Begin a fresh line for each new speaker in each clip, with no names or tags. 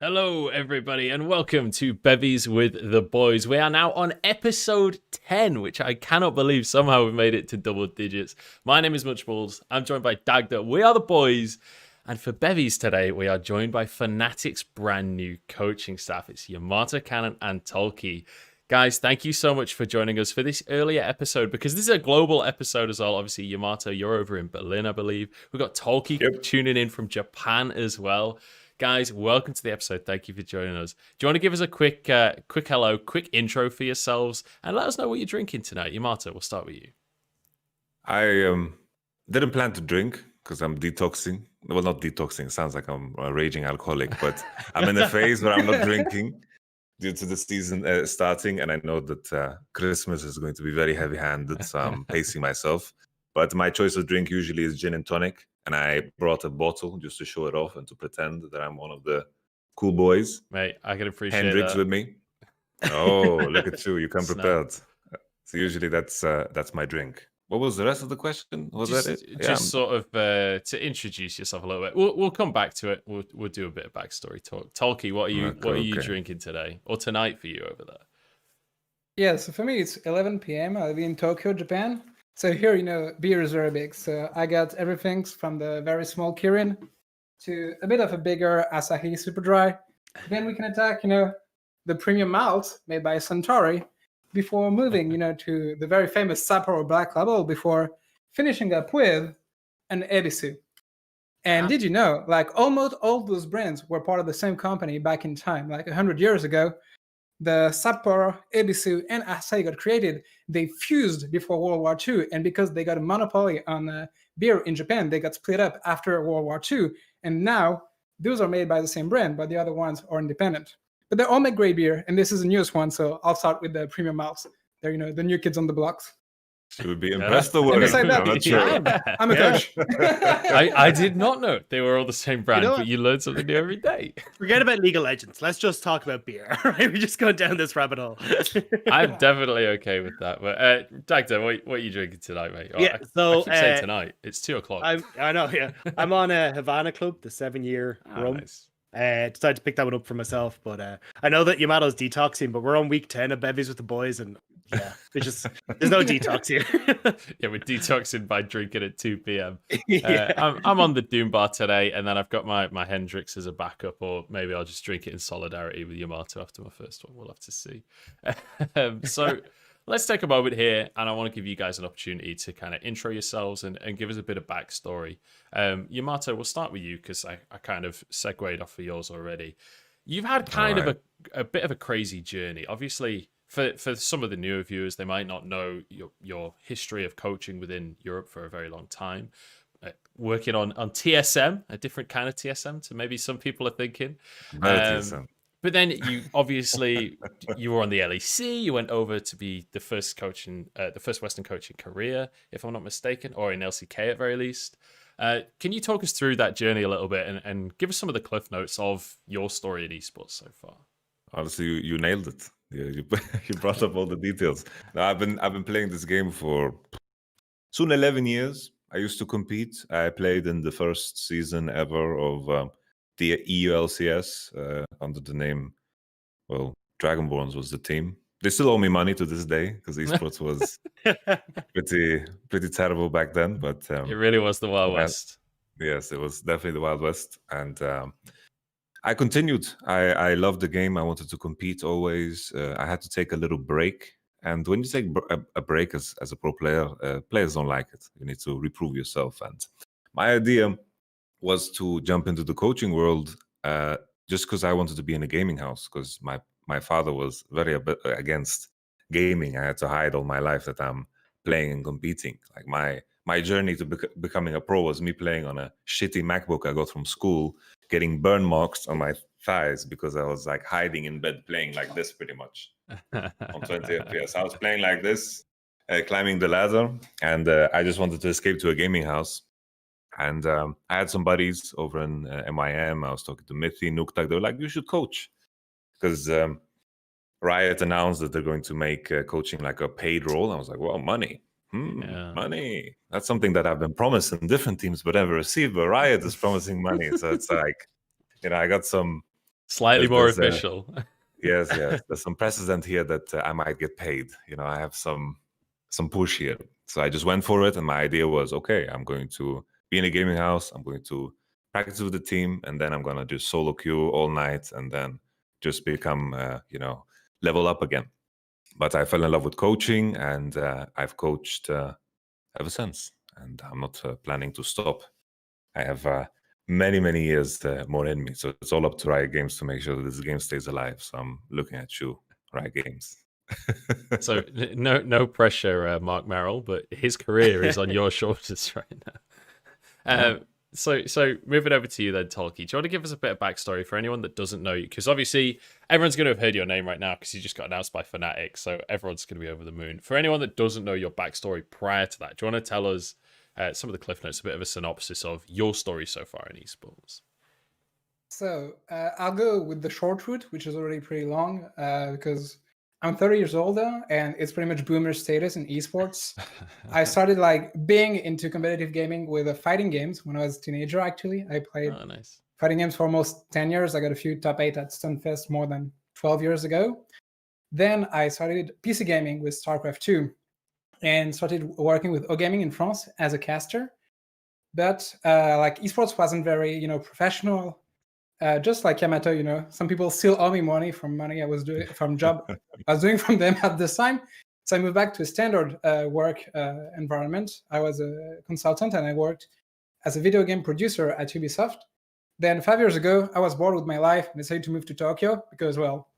Hello, everybody, and welcome to Bevvies with the Boys. We are now on episode 10, which I cannot believe somehow we've made it to double digits. My name is Munch. I'm joined by Dagda. We are the boys. And for Bevvies today, we are joined by Fnatic's brand new coaching staff. It's YamatoCannon and Tolki. Guys, thank you so much for joining us for this earlier episode, because this is a global episode as well. Obviously, Yamato, you're over in Berlin, I believe. We've got Tolki tuning in from Japan as well. Guys, welcome to the episode. Thank you for joining us. Do you want to give us a quick hello, quick intro for yourselves, and let us know what you're drinking tonight? Yamato, we'll start with you.
I didn't plan to drink because I'm detoxing. Well, not detoxing. Sounds like I'm a raging alcoholic, but I'm in a phase where I'm not drinking due to the season starting, and I know that Christmas is going to be very heavy-handed, so I'm pacing myself. But my choice of drink usually is gin and tonic, and I brought a bottle just to show it off and to pretend that I'm one of the cool boys.
Mate, I can appreciate
Hendrick's
that.
with me. Oh, look at you! You come prepared. So usually that's my drink. What was the rest of the question? Was that it?
Just sort of to introduce yourself a little bit. We'll come back to it. We'll do a bit of backstory talk. Tolki, what are you drinking today or tonight for you over there?
Yeah, so for me it's 11 p.m. I live in Tokyo, Japan. So here, beer is very big. So I got everything from the very small Kirin to a bit of a bigger Asahi Super Dry. Then we can attack, the premium malt made by Suntory before moving, to the very famous Sapporo Black Label before finishing up with an Ebisu. And did you know, like almost all those brands were part of the same company back in time, like 100 years ago. The Sapporo, Ebisu, and Asahi got created. They fused before World War II, and because they got a monopoly on beer in Japan, they got split up after World War II. And now those are made by the same brand, but the other ones are independent. But they all make great beer, and this is the newest one, so I'll start with the premium malts. They're, the new kids on the blocks.
She would be impressed or worried.
Beside that,
I'm not sure.
I'm a coach.
I did not know they were all the same brand, but you learn something new every day.
Forget about League of Legends. Let's just talk about beer. Right? We're just going down this rabbit hole.
I'm definitely okay with that. But Dagda, what are you drinking tonight, mate?
Yeah,
I keep saying tonight. It's 2:00.
I know. Yeah, I'm on a Havana Club, the 7-year rum.
Nice.
Decided to pick that one up for myself, but I know that Yamato's detoxing, but we're on week 10 of Bevvies with the boys, and yeah, there's no detox here.
Yeah, we're detoxing by drinking at 2 p.m.
Yeah.
I'm on the Doom Bar today, and then I've got my Hendricks as a backup, or maybe I'll just drink it in solidarity with Yamato after my first one. We'll have to see. So let's take a moment here, and I want to give you guys an opportunity to kind of intro yourselves and give us a bit of backstory. Yamato, we'll start with you because I kind of segued off of yours already. You've had kind of a bit of a crazy journey. Obviously, for some of the newer viewers, they might not know your history of coaching within Europe for a very long time. Working on TSM, a different kind of TSM to maybe some people are thinking. But then you obviously you were on the LEC. You went over to be the first Western coach in Korea, if I'm not mistaken, or in LCK at very least. Can you talk us through that journey a little bit and give us some of the cliff notes of your story in esports so far?
Honestly, you nailed it. You brought up all the details. Now, I've been playing this game for soon 11 years. I used to compete. I played in the first season ever of the EU LCS under the name, Dragonborns was the team. They still owe me money to this day because esports was pretty terrible back then. But
it really was the Wild West.
Yes, it was definitely the Wild West. And I continued. I loved the game. I wanted to compete always. I had to take a little break. And when you take a break as a pro player, players don't like it. You need to reprove yourself. And my idea was to jump into the coaching world just because I wanted to be in a gaming house, because my father was very against gaming. I had to hide all my life that I'm playing and competing. Like my journey to becoming a pro was me playing on a shitty MacBook I got from school, getting burn marks on my thighs because I was like hiding in bed playing like this pretty much on 20 FPS. I was playing like this, climbing the ladder, and I just wanted to escape to a gaming house. And I had some buddies over in MIM. I was talking to Mithy, Nuktak. They were like, you should coach. Because Riot announced that they're going to make coaching like a paid role. I was like, well, money. Money. That's something that I've been promised in different teams but never received. But Riot is promising money. So it's like, I got some
Slightly more
There's,
official.
yes, yes. There's some precedent here that I might get paid. I have some push here. So I just went for it, and my idea was, okay, I'm going to be in a gaming house. I'm going to practice with the team, and then I'm gonna just solo queue all night, and then just become, level up again. But I fell in love with coaching, and I've coached ever since, and I'm not planning to stop. I have many, many years more in me, so it's all up to Riot Games to make sure that this game stays alive. So I'm looking at you, Riot Games.
So no pressure, Mark Merrill, but his career is on your shoulders right now. So moving over to you then, Tolki. Do you want to give us a bit of backstory for anyone that doesn't know you? Because obviously everyone's going to have heard your name right now because you just got announced by Fnatic, so everyone's going to be over the moon. For anyone that doesn't know your backstory prior to that, do you want to tell us some of the cliff notes, a bit of a synopsis of your story so far in esports?
So I'll go with the short route, which is already pretty long, because I'm 30 years old now, and it's pretty much boomer status in esports. I started being into competitive gaming with fighting games when I was a teenager. Actually, I played fighting games for almost 10 years. I got a few top 8 at Stunfest more than 12 years ago. Then I started PC gaming with StarCraft 2, and started working with O-Gaming in France as a caster. But esports wasn't very professional. Just like Yamato, some people still owe me money from money I was doing from job I was doing from them at this time. So I moved back to a standard work environment. I was a consultant, and I worked as a video game producer at Ubisoft. Then 5 years ago, I was bored with my life and decided to move to Tokyo because, well,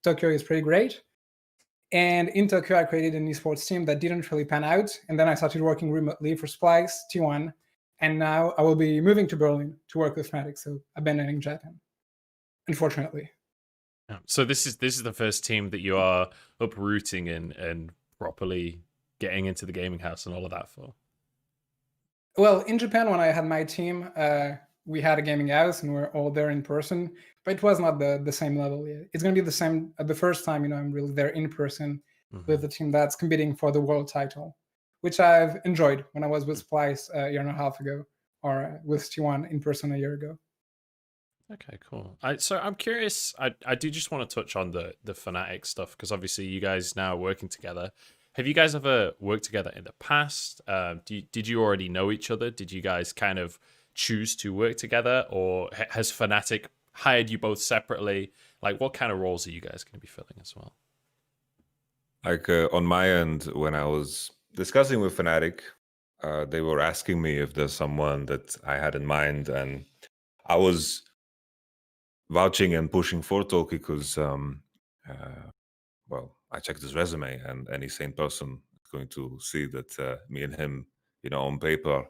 Tokyo is pretty great. And in Tokyo, I created an esports team that didn't really pan out. And then I started working remotely for Splice, T1, and now I will be moving to Berlin to work with Fnatic, so abandoning Japan, unfortunately.
So this is the first team that you are uprooting and properly getting into the gaming house and all of that for?
Well, in Japan, when I had my team, we had a gaming house and we're all there in person, but it was not the same level yet. It's going to be the same the first time, I'm really there in person with the team that's competing for the world title, which I've enjoyed when I was with Splice a year and a half ago, or with T1 in person a year ago.
Okay, cool. So I'm curious. I do just want to touch on the Fnatic stuff because obviously you guys now are working together. Have you guys ever worked together in the past? Did you already know each other? Did you guys kind of choose to work together, or has Fnatic hired you both separately? What kind of roles are you guys going to be filling as well?
On my end, when I was discussing with Fnatic, they were asking me if there's someone that I had in mind, and I was vouching and pushing for Tolki because, I checked his resume, and any sane person is going to see that me and him, on paper,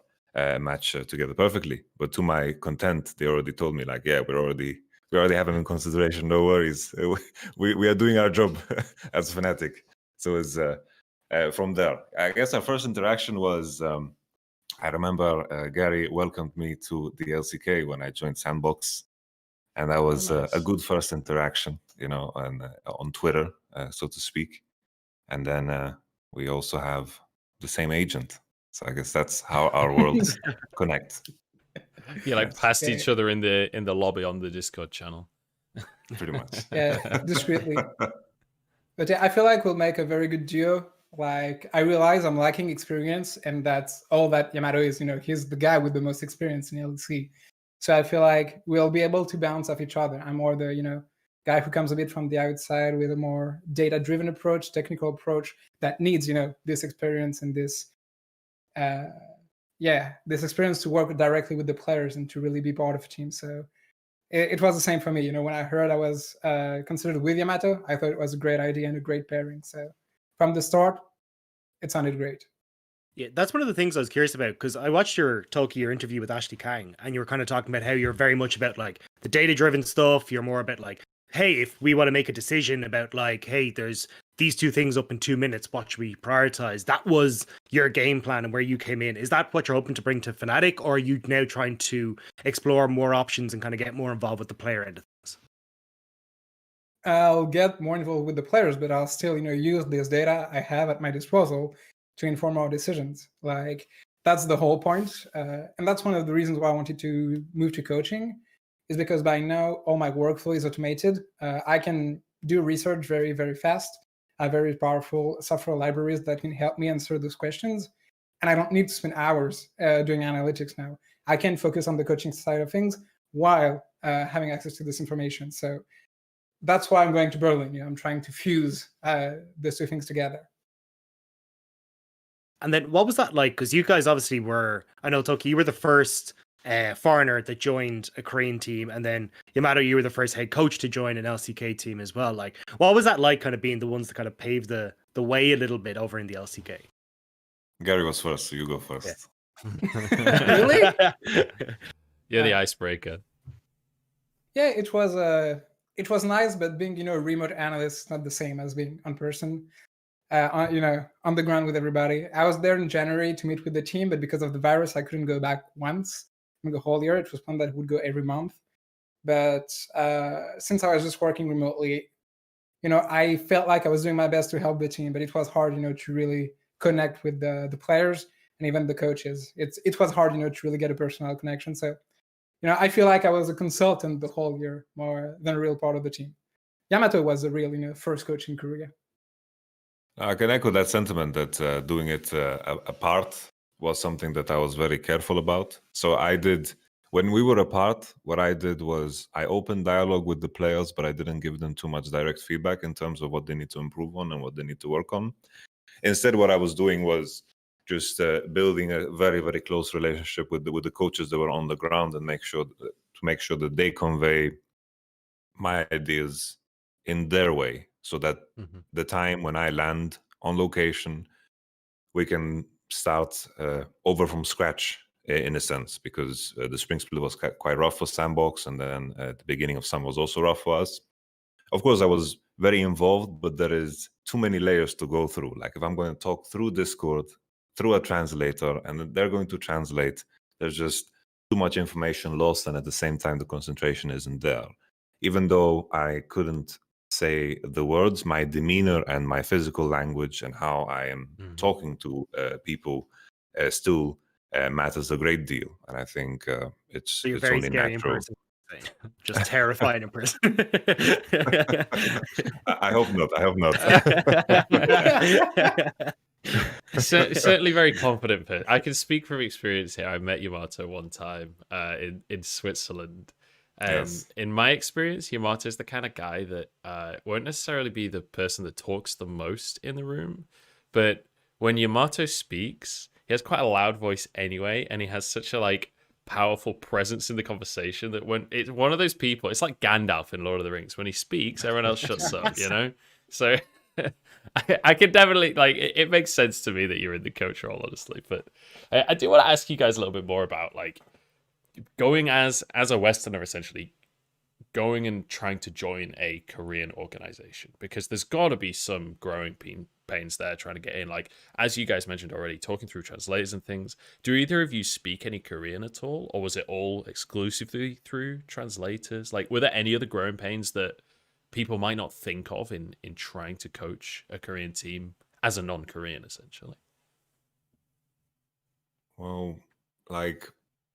match together perfectly. But to my content, they already told me, yeah, we already have him in consideration. No worries, we are doing our job as Fnatic. So it's from there. I guess our first interaction was, I remember Gary welcomed me to the LCK when I joined Sandbox. And that was a good first interaction, and on Twitter, so to speak. And then we also have the same agent. So I guess that's how our worlds connect.
Yeah, past each other in the lobby on the Discord channel.
Pretty much.
Yeah, discreetly. But yeah, I feel like we'll make a very good duo. I realize I'm lacking experience, and that's all that Yamato is. He's the guy with the most experience in LEC. So I feel like we'll be able to bounce off each other. I'm more the, guy who comes a bit from the outside with a more data-driven approach, technical approach that needs, this experience and this experience to work directly with the players and to really be part of a team. So it was the same for me. When I heard I was considered with Yamato, I thought it was a great idea and a great pairing. So from the start, it sounded great.
Yeah, that's one of the things I was curious about, because I watched your interview with Ashley Kang, and you were kind of talking about how you're very much about the data-driven stuff. You're more about hey, if we want to make a decision about hey, there's these two things up in 2 minutes, what should we prioritize? That was your game plan and where you came in. Is that what you're hoping to bring to Fnatic, or are you now trying to explore more options and kind of get more involved with the player end of things?
I'll get more involved with the players, but I'll still, use this data I have at my disposal to inform our decisions. That's the whole point. And that's one of the reasons why I wanted to move to coaching, is because by now all my workflow is automated. I can do research very, very fast. I have very powerful software libraries that can help me answer those questions. And I don't need to spend hours doing analytics now. I can focus on the coaching side of things while having access to this information. So that's why I'm going to Berlin. I'm trying to fuse those two things together.
And then what was that like? Because you guys obviously were, I know, Tolki, you were the first foreigner that joined a Korean team. And then Yamato, you were the first head coach to join an LCK team as well. Like, what was that like kind of being the ones that kind of paved the way a little bit over in the LCK?
Gary was first, so you go first.
Yeah.
Really?
You're the icebreaker.
Yeah, it was nice, but being a remote analyst is not the same as being on person. On the ground with everybody. I was there in January to meet with the team, but because of the virus, I couldn't go back once in the whole year. It was planned that I would go every month. But since I was just working remotely, I felt like I was doing my best to help the team, but it was hard, to really connect with the players and even the coaches. It was hard, to really get a personal connection. So, I feel like I was a consultant the whole year more than a real part of the team. Yamato was the real, first coach in Korea.
I can echo that sentiment that doing it apart was something that I was very careful about. So when we were apart, what I did was I opened dialogue with the players, but I didn't give them too much direct feedback in terms of what they need to improve on and what they need to work on. Instead, what I was doing was just building a very, very close relationship with the coaches that were on the ground and make sure that they convey my ideas in their way, so that the time when I land on location, we can start over from scratch in a sense, because the spring split was quite rough for Sandbox, and then the beginning of summer was also rough for us. Of course, I was very involved, but there is too many layers to go through. Like if I'm going to talk through Discord, through a translator, and they're going to translate, there's just too much information lost, and at the same time, the concentration isn't there. Even though I couldn't say the words, my demeanor and my physical language and how I am talking to people still matters a great deal. And I think it's
very
only
scary
natural.
in person. Just terrifying in person.
I hope not. I hope not.
Certainly very confident. I can speak from experience here. I met Yamato one time in Switzerland.
Yes.
In my experience, Yamato is the kind of guy that won't necessarily be the person that talks the most in the room, but when Yamato speaks, he has quite a loud voice anyway, and he has such a powerful presence in the conversation that when it's one of those people, it's like Gandalf in Lord of the Rings. When he speaks, everyone else shuts up, So I can definitely it makes sense to me that you're in the coach role, honestly. But I do want to ask you guys a little bit more about going as a Westerner, essentially going and trying to join a Korean organization, because there's got to be some growing pains there trying to get in. As you guys mentioned already, talking through translators and things. Do either of you speak any Korean at all, or was it all exclusively through translators? Were there any other growing pains that people might not think of in trying to coach a Korean team as a non-Korean, essentially?
Well,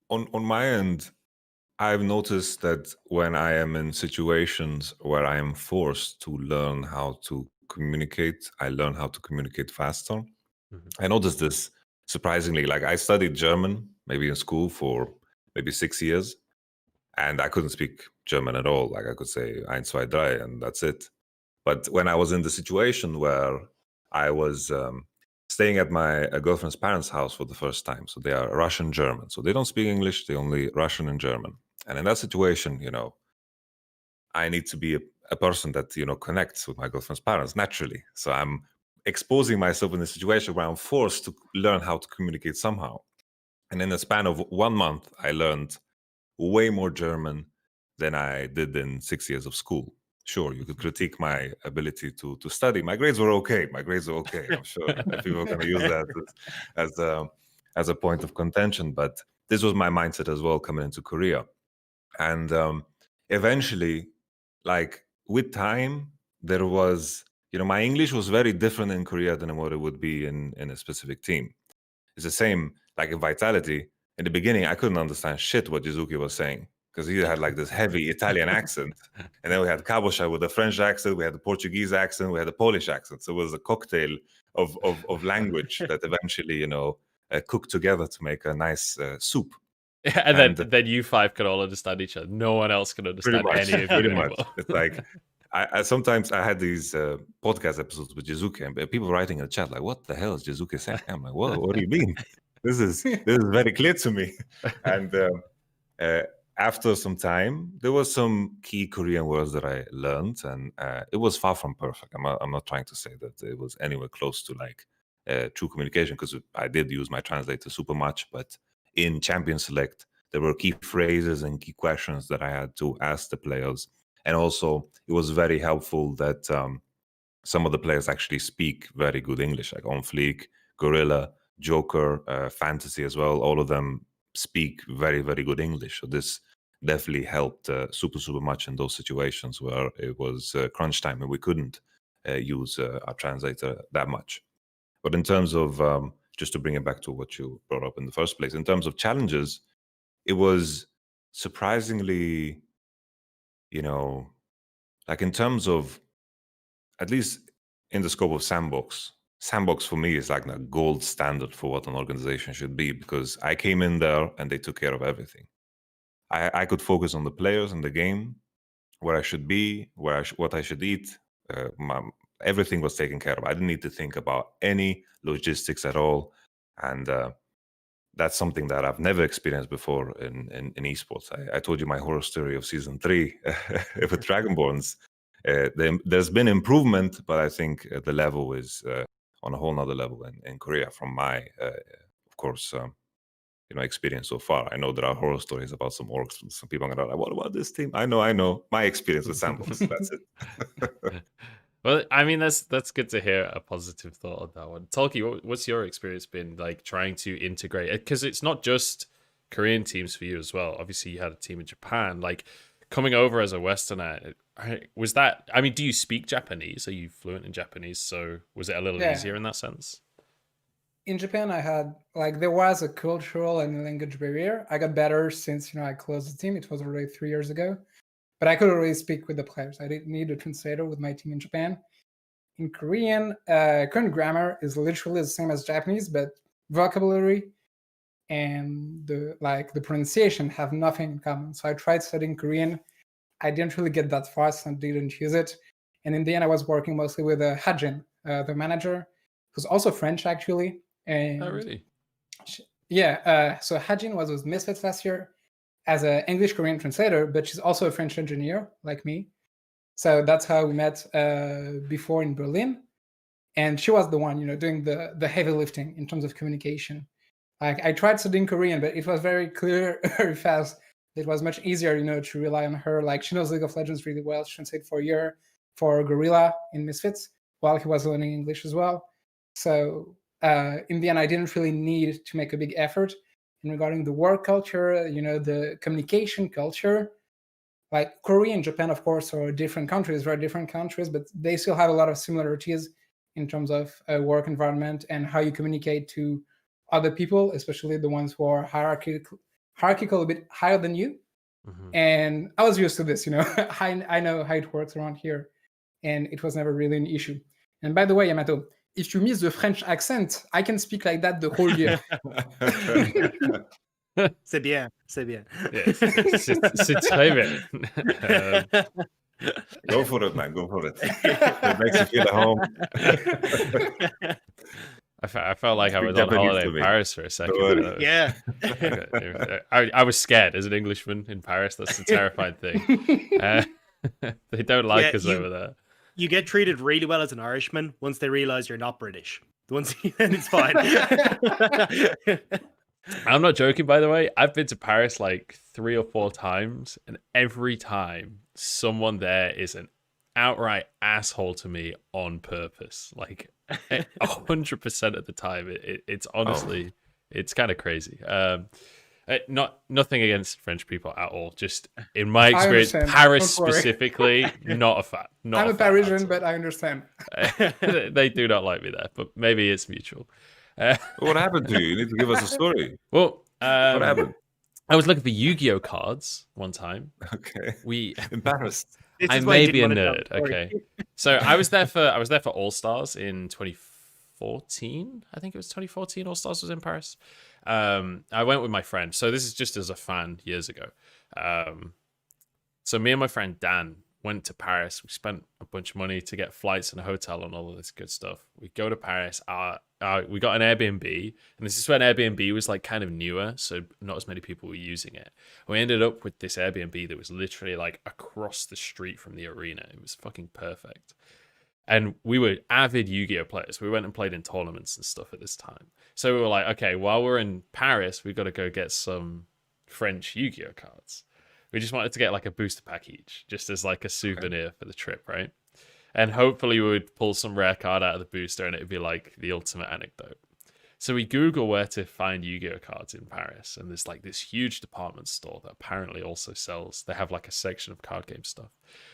on my end, I've noticed that when I am in situations where I am forced to learn how to communicate, I learn how to communicate faster. I noticed this surprisingly. I studied German, maybe in school for maybe 6 years, and I couldn't speak German at all. I could say 1, 2, 3, and that's it. But when I was in the situation where I was staying at my girlfriend's parents' house for the first time, so they are Russian German, so they don't speak English, they only Russian and German. And in that situation, I need to be a person that connects with my girlfriend's parents naturally. So I'm exposing myself in a situation where I'm forced to learn how to communicate somehow. And in the span of 1 month, I learned way more German than I did in 6 years of school. Sure, you could critique my ability to study. My grades were okay. I'm sure people are going to use that as a point of contention. But this was my mindset as well coming into Korea. And eventually, with time, there was, my English was very different in Korea than what it would be in a specific team. It's the same, in Vitality. In the beginning, I couldn't understand shit what Yuzuki was saying, because he had like this heavy Italian accent, and then we had Kabosha with a French accent, we had the Portuguese accent, we had the Polish accent. So it was a cocktail of language that eventually, cooked together to make a nice soup.
And then you five can all understand each other. No one else can understand any of you anymore.
It's like I sometimes I had these podcast episodes with Jizuke, and people writing in the chat like, "What the hell is Jizuke saying?" I'm like, "What do you mean? This is very clear to me." And after some time, there was some key Korean words that I learned, and it was far from perfect. I'm not trying to say that it was anywhere close to like true communication, because I did use my translator super much, but in Champion Select, there were key phrases and key questions that I had to ask the players. And also, it was very helpful that some of the players actually speak very good English, like On Fleek, Gorilla, Joker, Fantasy as well. All of them speak very, very good English. So this definitely helped super much in those situations where it was crunch time and we couldn't use our translator that much. But in terms of, just to bring it back to what you brought up in the first place, in terms of challenges, it was surprisingly, like in terms of, at least in the scope of Sandbox for me is like the gold standard for what an organization should be, because I came in there and they took care of everything. I could focus on the players and the game, where I should be, what I should eat. Everything was taken care of. I didn't need to think about any logistics at all. And that's something that I've never experienced before in esports. I told you my horror story of season 3 with Dragonborns. There's been improvement, but I think the level is on a whole nother level in Korea from my, of course, experience so far. I know there are horror stories about some orcs. Some people are going to like, what about this team? I know. My experience with Sandbox. That's it.
Well, I mean, that's good to hear a positive thought on that one. Tolki, what's your experience been like trying to integrate? Because it's not just Korean teams for you as well. Obviously, you had a team in Japan. Like coming over as a Westerner, was that? I mean, do you speak Japanese? Are you fluent in Japanese? So was it a little easier in that sense?
In Japan, I had there was a cultural and language barrier. I got better since I closed the team. It was already 3 years ago. But I could already speak with the players. I didn't need a translator with my team in Japan. In Korean, Korean grammar is literally the same as Japanese, but vocabulary and the pronunciation have nothing in common. So I tried studying Korean. I didn't really get that far, so I didn't use it. And in the end, I was working mostly with Hajin, the manager, who's also French, actually. And
oh, really?
Yeah. So Hajin was with Misfits last year as an English-Korean translator, but she's also a French engineer like me. So that's how we met before in Berlin. And she was the one, doing the heavy lifting in terms of communication. Like I tried studying Korean, but it was very clear, very fast. It was much easier, to rely on her. Like she knows League of Legends really well. She translated for a year for Gorilla in Misfits while he was learning English as well. So in the end, I didn't really need to make a big effort. And regarding the work culture, the communication culture, like Korea and Japan, of course, are different countries, very different countries, but they still have a lot of similarities in terms of work environment and how you communicate to other people, especially the ones who are hierarchical a bit higher than you. Mm-hmm. And I was used to this, I know how it works around here, and it was never really an issue. And by the way, Yamato, if you miss the French accent, I can speak like that the whole year.
C'est bien, c'est bien.
Yes, c'est très bien.
Go for it, man. Go for it. It makes you feel at home.
I felt like I was on holiday in Paris for a second.
Yeah.
I was scared as an Englishman in Paris. That's a terrifying thing. They don't like us over there.
You get treated really well as an Irishman once they realize you're not British. Once then it's fine.
I'm not joking, by the way. I've been to Paris like 3 or 4 times, and every time someone there is an outright asshole to me on purpose. Like 100% of the time. It's honestly, it's kind of crazy. Nothing against French people at all. Just in my experience, Paris specifically, not a fan.
I'm a Parisian, but I understand.
They do not like me there, but maybe it's mutual.
What happened to you? You need to give us a story.
Well,
what happened?
I was looking for Yu-Gi-Oh cards one time.
Okay.
We
Embarrassed.
This
I
is why I
may
didn't
be a
wanna tell the
nerd.
story.
Okay. So I was there for All Stars in 2014. I think it was 2014. All Stars was in Paris. I went with my friend. So this is just as a fan years ago. So me and my friend Dan went to Paris. We spent a bunch of money to get flights and a hotel and all of this good stuff. We go to Paris. We got an Airbnb, and this is when Airbnb was like kind of newer, so not as many people were using it. We ended up with this Airbnb that was literally like across the street from the arena. It was fucking perfect. And we were avid Yu-Gi-Oh players. We went and played in tournaments and stuff at this time. So we were like, okay, while we're in Paris, we've got to go get some French Yu-Gi-Oh cards. We just wanted to get like a booster pack each, just as like a souvenir for the trip, right? And hopefully we would pull some rare card out of the booster and it'd be like the ultimate anecdote. So we Google where to find Yu-Gi-Oh cards in Paris, and there's like this huge department store that apparently also sells. They have like a section of card game stuff.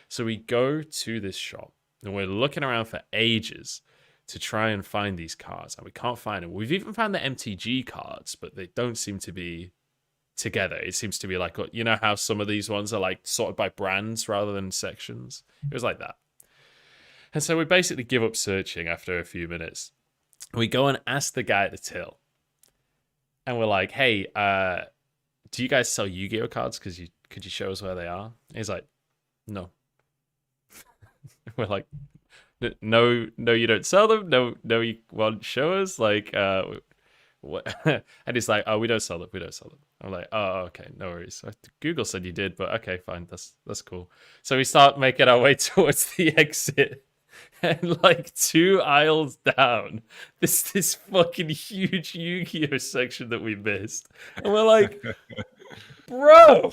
So we go to this shop and we're looking around for ages to try and find these cards, and we can't find them. We've even found the MTG cards, but they don't seem to be together. It seems to be like, you know how some of these ones are like sorted by brands rather than sections? It was like that. And so we basically give up searching after a few minutes. We go and ask the guy at the till. And we're like, hey, do you guys sell Yu-Gi-Oh cards? Could you show us where they are? And he's like, no. We're like, no, you don't sell them. No, you won't show us. Like, what? And he's like, oh, we don't sell them. I'm like, oh, okay, no worries. So Google said you did, but okay, fine. That's cool. So we start making our way towards the exit. And like 2 aisles down, this fucking huge Yu-Gi-Oh section that we missed. And we're like, bro,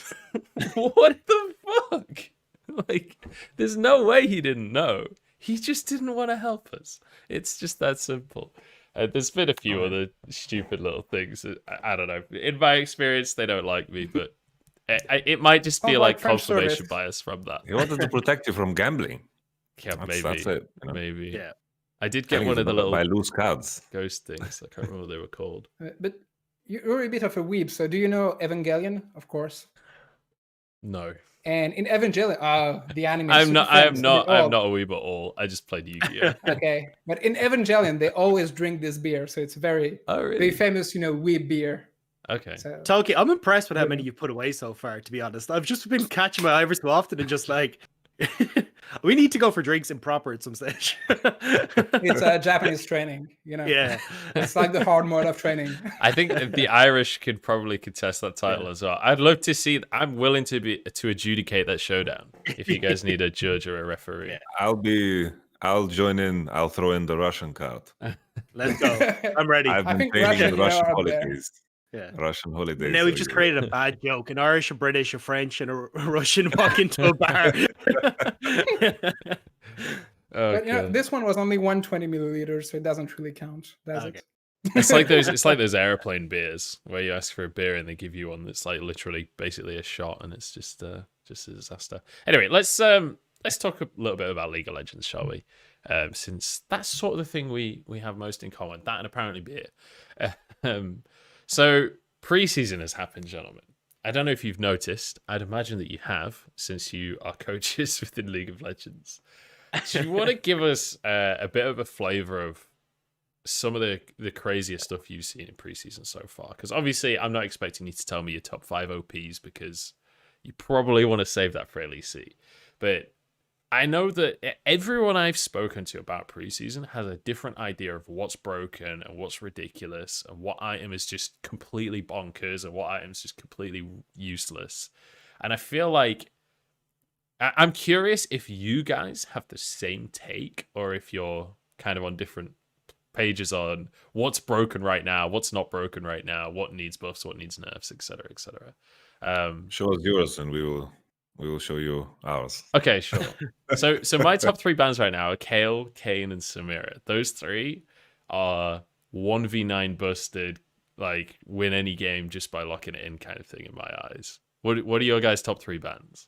what the fuck? Like, there's no way he didn't know. He just didn't want to help us. It's just that simple. There's been a few other stupid little things. I don't know. In my experience, they don't like me, but it might just be like confirmation bias from that.
He wanted to protect you from gambling.
Yeah, maybe.
That's it,
maybe.
Yeah.
I did get one of the little
buy loose cards.
ghost things. I can't remember what they were called.
But you're a bit of a weeb, so do you know Evangelion? Of course.
No.
And in Evangelion, the anime.
I am not a weeb at all. I just played Yu-Gi-Oh.
Okay, but in Evangelion, they always drink this beer, so it's very famous, weeb beer.
Okay.
So,
Tolki, I'm impressed with how many you've put away so far, to be honest. I've just been catching my eye every so often and just like, we need to go for drinks improper at some stage.
It's a Japanese training,
Yeah.
It's like the hard mode of training.
I think the Irish could probably contest that title as well. I'd love to see. I'm willing to adjudicate that showdown. If you guys need a judge or a referee,
I'll join in. I'll throw in the Russian card.
Let's go. I'm ready.
I've been playing Russian holidays.
Yeah.
Russian holidays.
Now we've just created a bad joke. An Irish, a British, a French, and a Russian walk into a bar.
But this one was only 120 milliliters, so it doesn't really count, does it?
It's like those airplane beers where you ask for a beer and they give you one that's like literally basically a shot, and it's just a disaster. Anyway, let's talk a little bit about League of Legends, shall we? Since that's sort of the thing we have most in common, that and apparently beer. So preseason has happened, gentlemen. I don't know if you've noticed. I'd imagine that you have, since you are coaches within League of Legends. Do you want to give us a bit of a flavor of some of the craziest stuff you've seen in preseason so far? Because obviously, I'm not expecting you to tell me your top 5 OPs because you probably want to save that for LEC. But I know that everyone I've spoken to about preseason has a different idea of what's broken and what's ridiculous and what item is just completely bonkers and what item is just completely useless. And I feel like I'm curious if you guys have the same take or if you're kind of on different pages on what's broken right now, what's not broken right now, what needs buffs, what needs nerfs, etc., etc.
Show us yours and we will show you ours.
Okay, sure. So my top 3 bans right now are Kale, Kane, and Samira. Those 3 are 1v9 busted, like win any game just by locking it in kind of thing in my eyes. What are your guys' top 3 bans?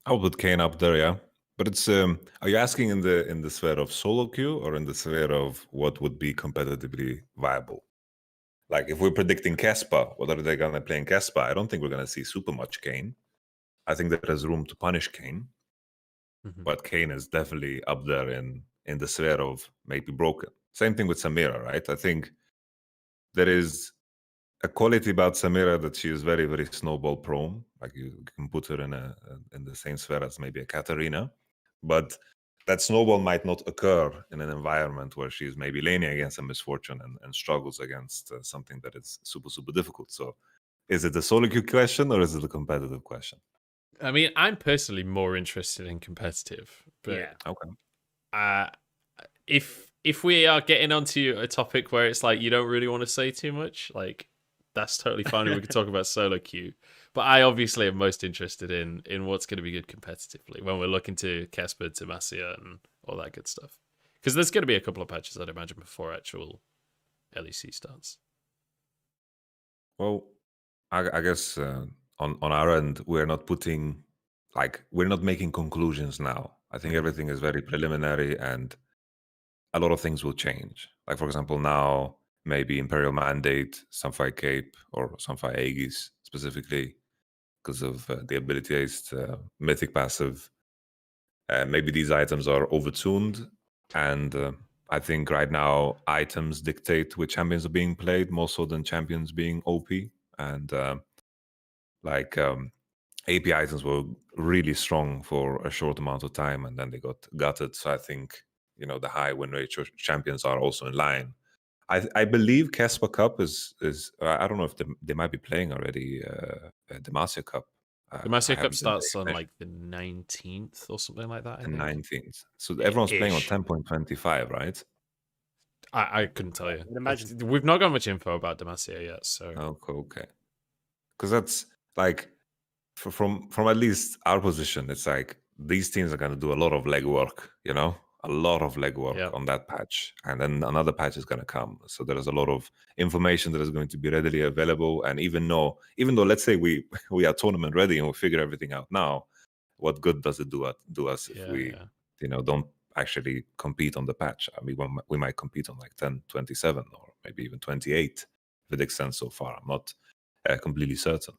I'll put Kane up there, yeah. But it's are you asking in the sphere of solo queue or in the sphere of what would be competitively viable? Like if we're predicting Kespa, what are they going to play in Kespa? I don't think we're going to see super much Kane. I think there is room to punish Kane, but Kane is definitely up there in the sphere of maybe broken. Same thing with Samira, right? I think there is a quality about Samira that she is very, very snowball prone. Like you can put her in the same sphere as maybe a Katarina, but that snowball might not occur in an environment where she's maybe laning against a misfortune and struggles against something that is super, super difficult. So is it a solo queue question or is it a competitive question?
I mean, I'm personally more interested in competitive, but
Yeah.
Okay.
If we are getting onto a topic where it's like you don't really want to say too much, like that's totally fine. We could talk about solo queue, but I obviously am most interested in what's going to be good competitively when we're looking to Casper, Demacia, and all that good stuff. Because there's going to be a couple of patches, I'd imagine, before actual LEC starts.
Well, I guess on our end, we're not making conclusions now. I think everything is very preliminary and a lot of things will change. Like, for example, now maybe Imperial Mandate, Sunfire Cape, or Sunfire Aegis specifically, because of the ability-based mythic passive. Maybe these items are overtuned, and I think right now items dictate which champions are being played more so than champions being OP. And AP items were really strong for a short amount of time, and then they got gutted. So I think the high win rate champions are also in line. I believe Casper Cup is I don't know if they might be playing already. Demacia Cup.
Demacia Cup starts on like the 19th or something like that. I
the
think
19th. So everyone's playing on
Ish.
10.25, right?
I couldn't tell you.
I'd imagine.
We've not got much info about Demacia yet, so
Okay. Because that's like from at least our position, it's like these teams are going to do a lot of legwork, a lot of legwork on that patch, and then another patch is going to come. So there is a lot of information that is going to be readily available. And even though let's say we are tournament ready and we figure everything out now, what good does it do us if we don't actually compete on the patch? I mean, we might compete on like 10.27 or maybe even 28 if it extends so far. I'm not completely certain.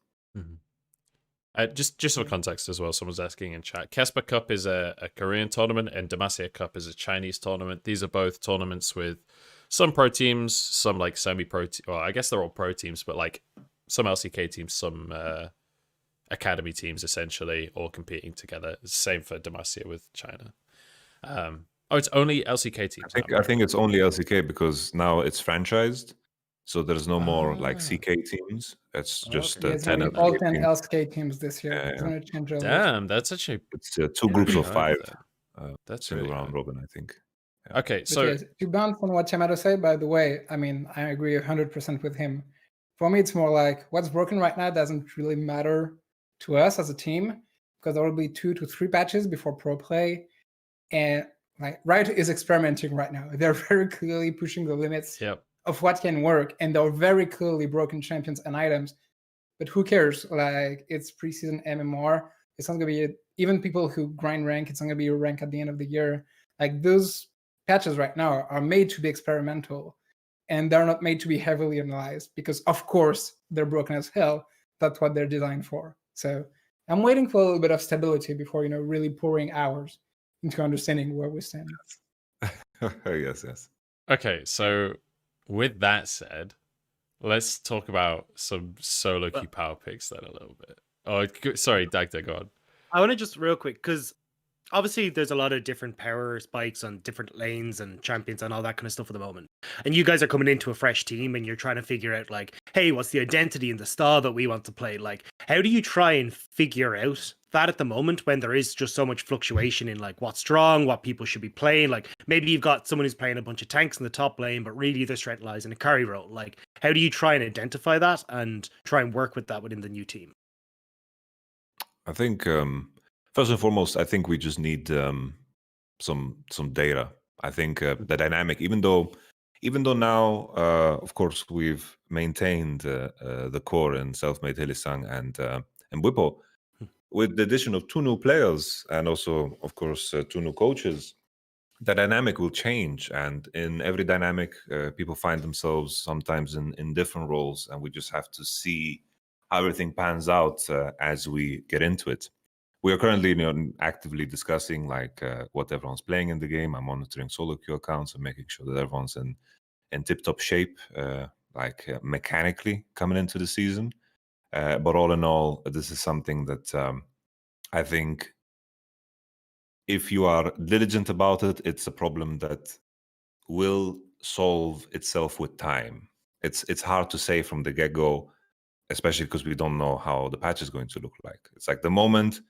Just for context as well, someone's asking in chat. Casper Cup is a Korean tournament, and Demacia Cup is a Chinese tournament. These are both tournaments with some pro teams, some like semi-pro. Well, I guess they're all pro teams, but like some LCK teams, some academy teams, essentially, all competing together. Same for Demacia with China. It's only LCK teams.
I think it's only LCK because now it's franchised. So there's no more like CK teams. It's just 10
all 10
teams.
LCK teams this year. It's going to change a lot.
Damn, that's actually...
It's 2 groups of 5.
That's
single
really
round robin, I think.
Yeah. Okay, so...
to bounce on what Yamato said, by the way, I mean, I agree 100% with him. For me, it's more like what's broken right now doesn't really matter to us as a team because there will be 2 to 3 patches before pro play. And like Riot is experimenting right now. They're very clearly pushing the limits of what can work, and they're very clearly broken champions and items. But who cares? Like, it's preseason MMR. It's not going to be even people who grind rank. It's not going to be a rank at the end of the year. Like, those patches right now are made to be experimental, and they're not made to be heavily analyzed because, of course, they're broken as hell. That's what they're designed for. So I'm waiting for a little bit of stability before really pouring hours into understanding where we stand.
Yes.
Okay, so with that said, let's talk about some solo queue power picks then a little bit. Oh, sorry, Dagda, go on.
I want to just real quick, because obviously there's a lot of different power spikes on different lanes and champions and all that kind of stuff at the moment. And you guys are coming into a fresh team and you're trying to figure out like, hey, what's the identity and the style that we want to play? Like, how do you try and figure out that at the moment when there is just so much fluctuation in like what's strong, what people should be playing? Like maybe you've got someone who's playing a bunch of tanks in the top lane, but really their strength lies in a carry role. Like, how do you try and identify that and try and work with that within the new team?
I think first and foremost, I think we just need some data. I think the dynamic, even though now, of course, we've maintained the core in Selfmade, Hylissang, and Whippo, with the addition of 2 new players and also, of course, 2 new coaches, the dynamic will change, and in every dynamic, people find themselves sometimes in different roles, and we just have to see how everything pans out as we get into it. We are currently actively discussing like what everyone's playing in the game. I'm monitoring solo queue accounts and making sure that everyone's in tip-top shape, mechanically coming into the season. But all in all, this is something that I think if you are diligent about it, it's a problem that will solve itself with time. It's hard to say from the get-go, especially because we don't know how the patch is going to look like. It's like the moment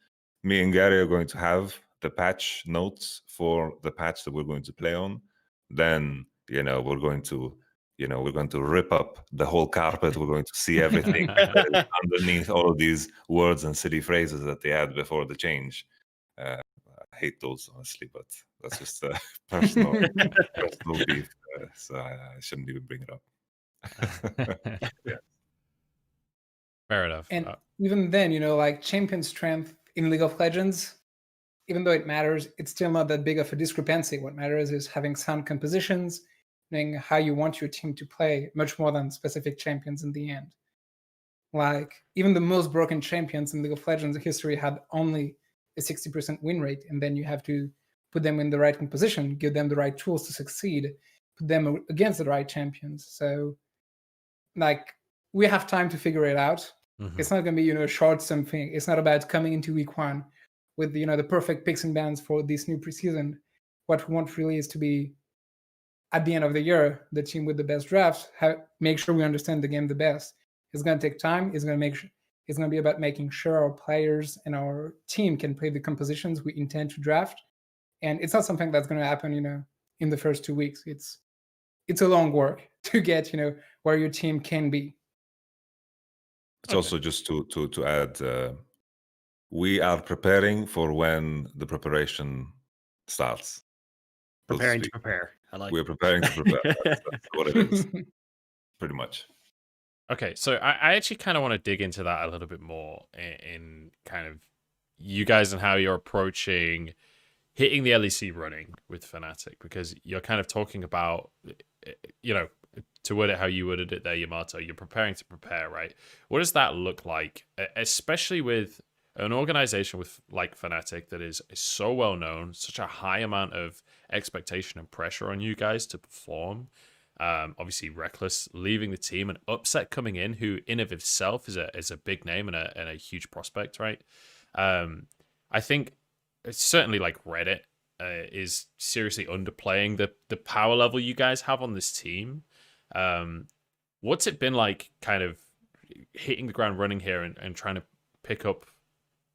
me and Gary are going to have the patch notes for the patch that we're going to play on, then we're going to rip up the whole carpet. We're going to see everything that is underneath all of these words and silly phrases that they had before the change. I hate those, honestly, but that's just a personal beef, so I shouldn't even bring it up. Yeah.
Fair enough.
And even then, like champion strength in League of Legends, even though it matters, it's still not that big of a discrepancy. What matters is having sound compositions, knowing how you want your team to play, much more than specific champions in the end. Like, even the most broken champions in League of Legends history had only a 60% win rate, and then you have to put them in the right composition, give them the right tools to succeed, put them against the right champions. So, like, we have time to figure it out.
Mm-hmm.
It's not going to be, a short something. It's not about coming into week one with, the perfect picks and bans for this new preseason. What we want really is to be, at the end of the year, the team with the best drafts, make sure we understand the game the best. It's going to take time. It's going to be about making sure our players and our team can play the compositions we intend to draft. And it's not something that's going to happen, in the first 2 weeks. It's a long work to get, where your team can be.
It's also just to add, we are preparing for when the preparation starts.
Preparing to prepare.
We're preparing to prepare. That's what it is, pretty much.
Okay, so I actually kind of want to dig into that a little bit more in kind of you guys and how you're approaching hitting the LEC running with Fnatic, because you're kind of talking about, to word it how you worded it there, Yamato, you're preparing to prepare, right? What does that look like, especially with an organization with like Fnatic that is so well known, such a high amount of expectation and pressure on you guys to perform? Obviously, Reckless leaving the team, and Upset coming in, who in of itself is a big name and a huge prospect, right? I think it's certainly like Reddit is seriously underplaying the power level you guys have on this team. What's it been like kind of hitting the ground running here and trying to pick up,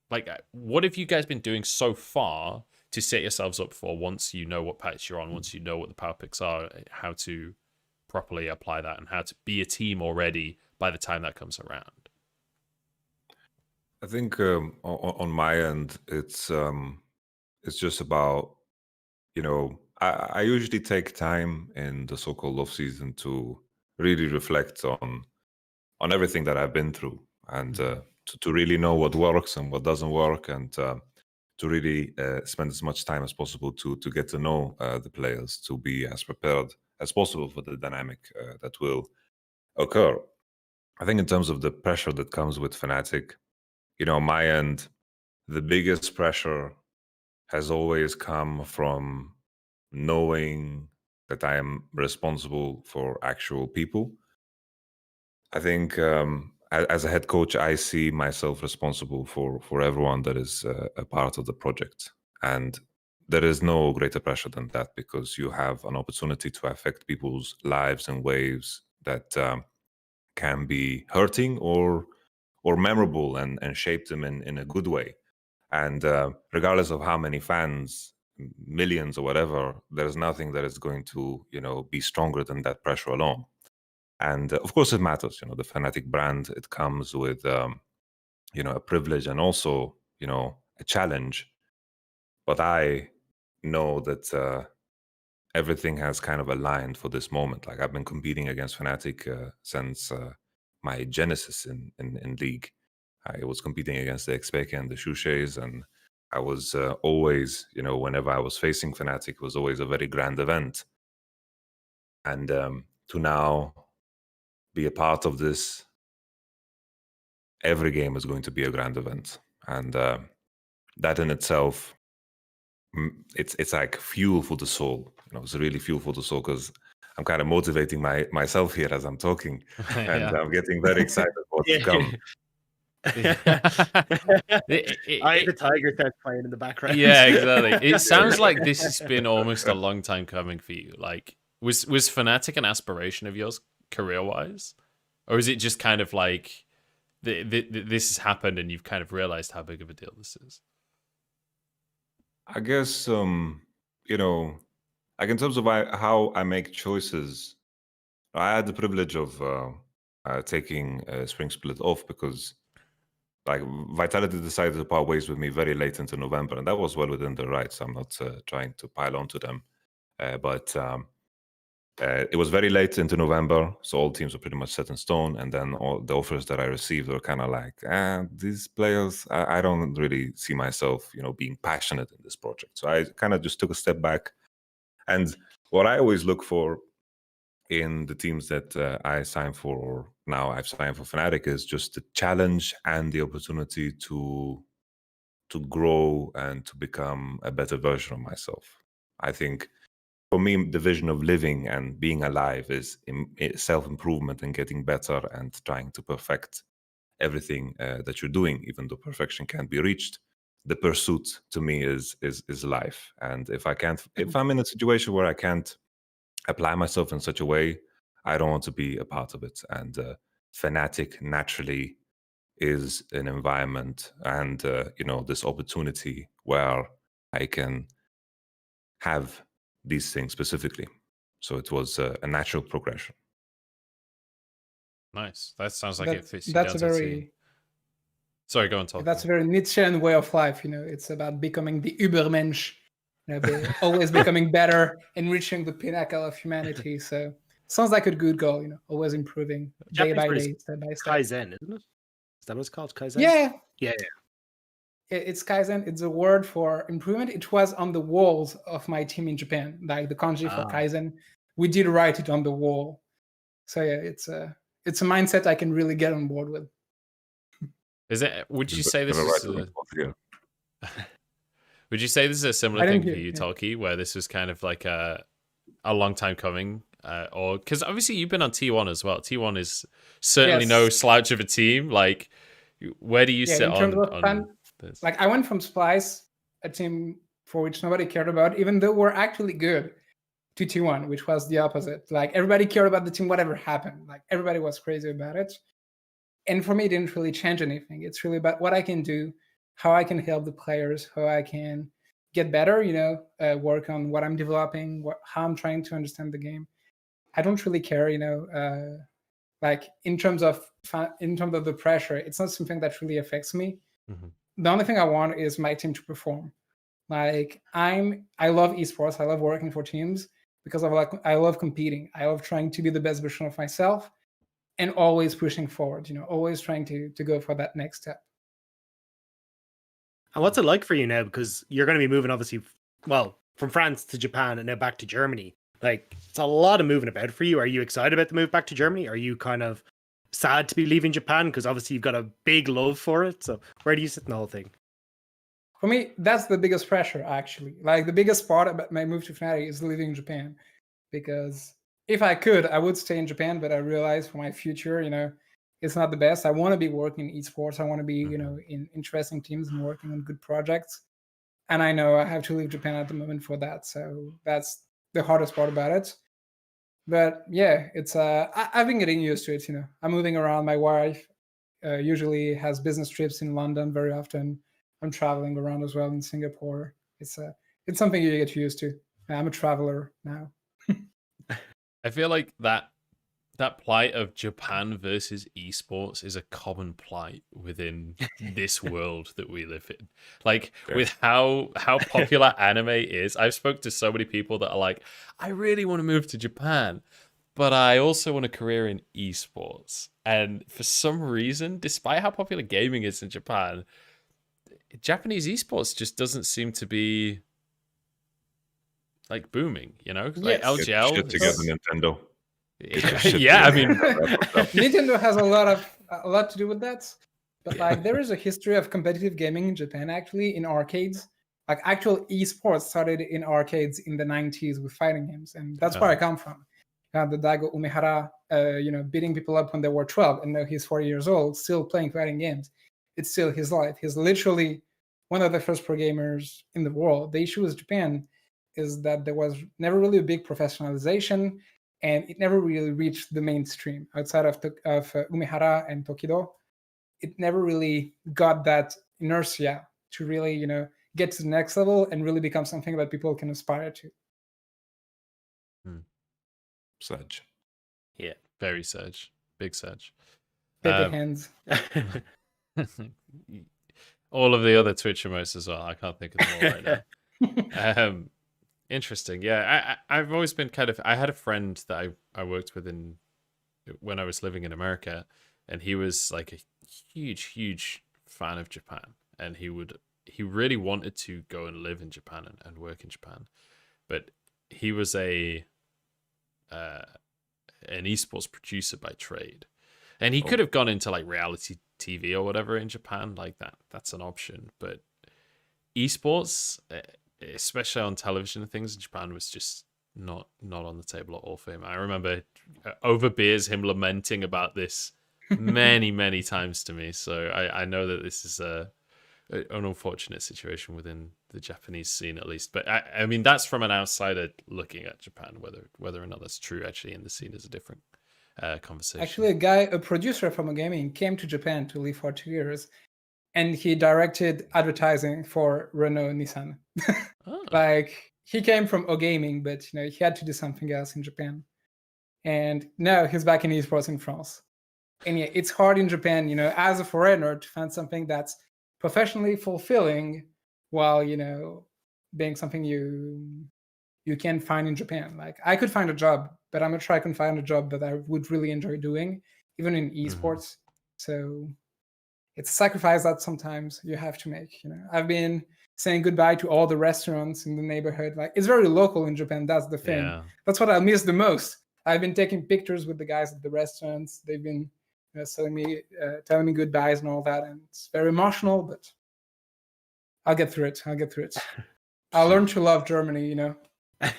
like, what have you guys been doing so far to set yourselves up for once you know what patch you're on, once you know what the power picks are, how to properly apply that and how to be a team already by the time that comes around?
I think on my end, it's just about, I usually take time in the so-called off season to really reflect on everything that I've been through, and to really know what works and what doesn't work, and to really spend as much time as possible to get to know the players, to be as prepared as possible for the dynamic that will occur. I think in terms of the pressure that comes with Fnatic, on my end, the biggest pressure has always come from knowing that I am responsible for actual people. I think as a head coach, I see myself responsible for everyone that is a part of the project. And there is no greater pressure than that, because you have an opportunity to affect people's lives in ways that can be hurting or memorable, and shape them in a good way. And regardless of how many fans, millions or whatever, there's nothing that is going to, be stronger than that pressure alone. And of course it matters, the Fnatic brand, it comes with, a privilege and also, a challenge. But I know that everything has kind of aligned for this moment. Like, I've been competing against Fnatic since my genesis in League. I was competing against the XPK and the Shushays, and I was always, whenever I was facing Fnatic, it was always a very grand event. And to now be a part of this, every game is going to be a grand event. And that in itself, it's like fuel for the soul. It's really fuel for the soul, because I'm kind of motivating myself here as I'm talking, and I'm getting very excited what's to come.
The tiger starts playing in the background.
Yeah, exactly. It sounds like this has been almost a long time coming for you. Like, was Fnatic an aspiration of yours career-wise, or is it just kind of like this has happened and you've kind of realized how big of a deal this is?
I guess like in terms of how I make choices, I had the privilege of taking Spring Split off because like Vitality decided to part ways with me very late into November, and that was well within their rights. I'm not trying to pile on to them, but it was very late into November, so all teams were pretty much set in stone. And then all the offers that I received were kind of like, these players, I don't really see myself, being passionate in this project. So I kind of just took a step back. And what I always look for in the teams that I sign for, or now I've signed for Fnatic, is just the challenge and the opportunity to grow and to become a better version of myself. I think for me, the vision of living and being alive is self-improvement and getting better and trying to perfect everything that you're doing, even though perfection can't be reached. The pursuit to me is life. And if I'm in a situation where I can't apply myself in such a way, I don't want to be a part of it. And Fnatic naturally is an environment and this opportunity where I can have these things specifically. So it was a natural progression.
Nice. That sounds like it fits you
That's
down
a
to
very
T. Sorry, go on, Tolki.
That's a very Nietzschean way of life. It's about becoming the Übermensch, always becoming better, enriching the pinnacle of humanity. So sounds like a good goal. Always improving day by day, step by step.
Kaizen, isn't it? Is that what it's called? Kaizen?
Yeah. It's Kaizen. It's a word for improvement. It was on the walls of my team in Japan, like the kanji for Kaizen. We did write it on the wall. So yeah, it's a mindset I can really get on board with.
Is it? Would you say this is? Would you say this is a similar thing for you, Tolki, where this was kind of like a long time coming, or because obviously you've been on T1 as well. T1 is certainly no slouch of a team. Like, where do you sit on this?
Like, I went from Splice, a team for which nobody cared about, even though we're actually good, to T1, which was the opposite. Like, everybody cared about the team, whatever happened. Like, everybody was crazy about it. And for me, it didn't really change anything. It's really about what I can do, how I can help the players, how I can get better, work on what I'm developing, how I'm trying to understand the game. I don't really care, like in terms of the pressure, it's not something that really affects me.
Mm-hmm.
The only thing I want is my team to perform. Like, I love esports. I love working for teams because I love competing. I love trying to be the best version of myself and always pushing forward, always trying to go for that next step.
And what's it like for you now? Because you're going to be moving, obviously, from France to Japan and now back to Germany. Like, it's a lot of moving about for you. Are you excited about the move back to Germany? Are you kind of sad to be leaving Japan? Because obviously you've got a big love for it. So where do you sit in the whole thing?
For me, that's the biggest pressure, actually. Like, the biggest part about my move to Fnatic is leaving Japan. Because if I could, I would stay in Japan, but I realize for my future, it's not the best. I want to be working in esports. I want to be, in interesting teams and working on good projects. And I know I have to leave Japan at the moment for that. So that's the hardest part about it. But yeah, it's I've been getting used to it. I'm moving around. My wife usually has business trips in London very often. I'm traveling around as well in Singapore. It's something you get used to. I'm a traveler now.
I feel like that plight of Japan versus esports is a common plight within this world that we live in. Like, with how popular anime is, I've spoke to so many people that are like, I really want to move to Japan, but I also want a career in esports. And for some reason, despite how popular gaming is in Japan, Japanese esports just doesn't seem to be like booming, you know? Like
Yes.
Get
LGL.
shit together, Nintendo. Get your
Yeah,
shit
I
together.
mean,
Nintendo has a lot to do with that. But like there is a history of competitive gaming in Japan actually in arcades. Like actual esports started in arcades in the 90s with fighting games, and that's where I come from. The Daigo Umehara, beating people up when they were 12, and now he's 40 years old, still playing fighting games. It's still his life. He's literally one of the first pro gamers in the world. The issue with Japan is that there was never really a big professionalization, and it never really reached the mainstream outside of Umehara and Tokido. It never really got that inertia to really, get to the next level and really become something that people can aspire to.
Such.
Yeah.
very Surge. Big Surge.
Baby hands.
All of the other Twitch emotes as well. I can't think of them all right now. Interesting. Yeah, I've always been I had a friend that I worked with when I was living in America, and he was like a huge fan of Japan, and he really wanted to go and live in Japan and work in Japan, but he was an esports producer by trade, and he could have gone into like reality TV or whatever in Japan, like that's an option, but esports, especially on television and things in Japan, was just not on the table at all for him. I remember over beers him lamenting about this many times to me, so I know that this is an unfortunate situation within the Japanese scene at least, but I mean that's from an outsider looking at Japan. Whether or not that's true actually in the scene is a different conversation.
Actually, a producer from a gaming, came to Japan to live for 2 years, and he directed advertising for Renault Nissan. Like he came from O Gaming, but he had to do something else in Japan, and now he's back in esports in France. And yeah, it's hard in Japan, as a foreigner, to find something that's professionally fulfilling while being something you can find in Japan. Like I could find a job, but I'm not sure I can find a job that I would really enjoy doing, even in esports. So it's a sacrifice that sometimes you have to make. I've been saying goodbye to all the restaurants in the neighborhood. Like it's very local in Japan. That's the thing.
Yeah.
That's what I miss the most. I've been taking pictures with the guys at the restaurants. They've been telling me goodbyes and all that, and it's very emotional. But I'll get through it. I'll learn to love Germany.
I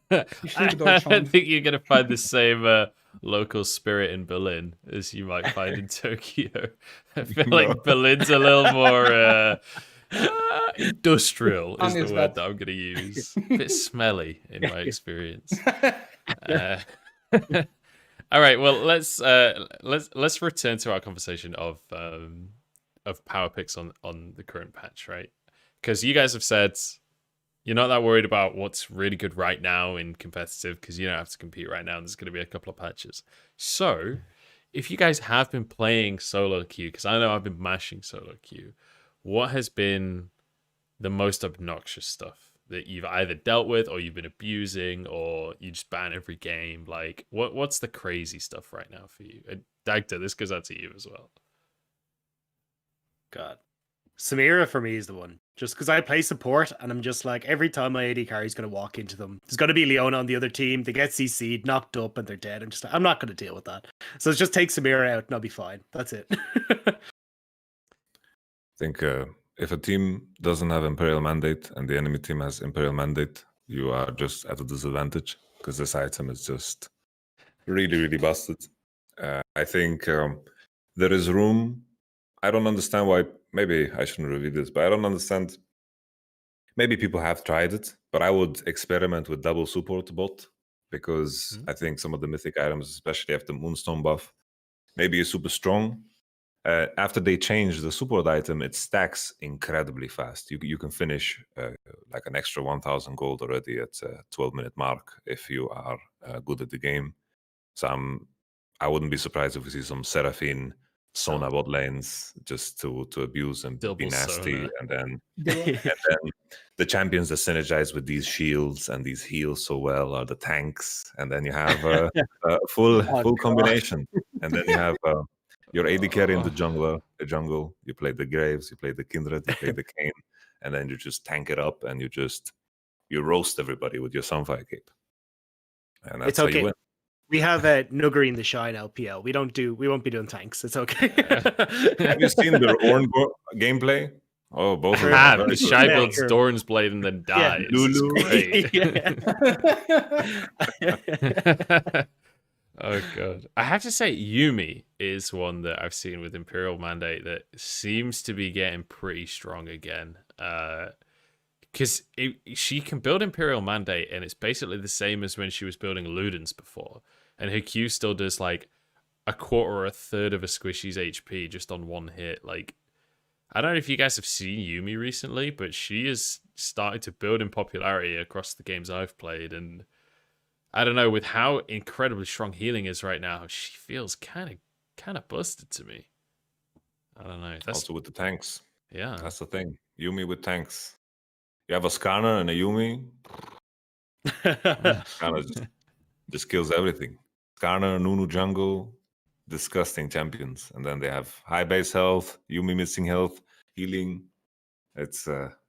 don't think you're gonna find the same local spirit in Berlin as you might find in Tokyo. I feel like Berlin's a little more industrial is the word that I'm gonna use. A bit smelly in my experience. All right, well let's return to our conversation of power picks on the current patch, right? Because you guys have said you're not that worried about what's really good right now in competitive because you don't have to compete right now. And there's going to be a couple of patches. So if you guys have been playing solo queue, because I know I've been mashing solo queue, what has been the most obnoxious stuff that you've either dealt with or you've been abusing or you just ban every game? Like what's the crazy stuff right now for you? And Dagda, this goes out to you as well.
God. Samira for me is the one. Just because I play support and I'm just like, every time my AD carry is going to walk into them, there's going to be Leona on the other team. They get CC'd, knocked up, and they're dead. I'm just like, I'm not going to deal with that. So it's just take Samira out and I'll be fine. That's it.
I think if a team doesn't have Imperial Mandate and the enemy team has Imperial Mandate, you are just at a disadvantage because this item is just really busted. I think there is room. I don't understand why. Maybe I shouldn't review this, but I don't understand. Maybe people have tried it, but I would experiment with double support bot because I think some of the mythic items, especially after Moonstone buff, maybe is super strong. After they change the support item, it stacks incredibly fast. You can finish like an extra 1,000 gold already at 12-minute mark if you are good at the game. So I wouldn't be surprised if we see some Seraphine Sona bot lanes just to abuse and
Double
be nasty,
Sona.
and then the champions that synergize with these shields and these heals so well are the tanks, and then you have a full combination, and then you have You're AD carry in the jungle. You play the Graves, you play the Kindred, you play the Kane, and then you just tank it up and you roast everybody with your Sunfire cape. And that's
It's
how
okay.
you win.
We have Nuggery in the Shine LPL. We won't be doing tanks. It's okay.
Have you seen the Ornn gameplay? Oh, both of them. are very
The
good.
Shy
Yeah,
builds
sure.
Doran's Blade and then
Yeah.
dies.
Lulu.
It's great. Oh god, I have to say Yumi is one that I've seen with Imperial Mandate that seems to be getting pretty strong again. Because she can build Imperial Mandate and it's basically the same as when she was building Ludens before, and her Q still does like a quarter or a third of a squishy's HP just on one hit. Like, I don't know if you guys have seen Yumi recently, but she is starting to build in popularity across the games I've played, and I don't know, with how incredibly strong healing is right now, she feels kind of busted to me. I don't know. That's
Also with the tanks.
yeah.
That's the thing. Yumi with tanks. You have a Skarner and a Yumi. Skarner just kills everything. Skarner, Nunu jungle, disgusting champions. And then they have high base health, Yumi missing health, healing. It's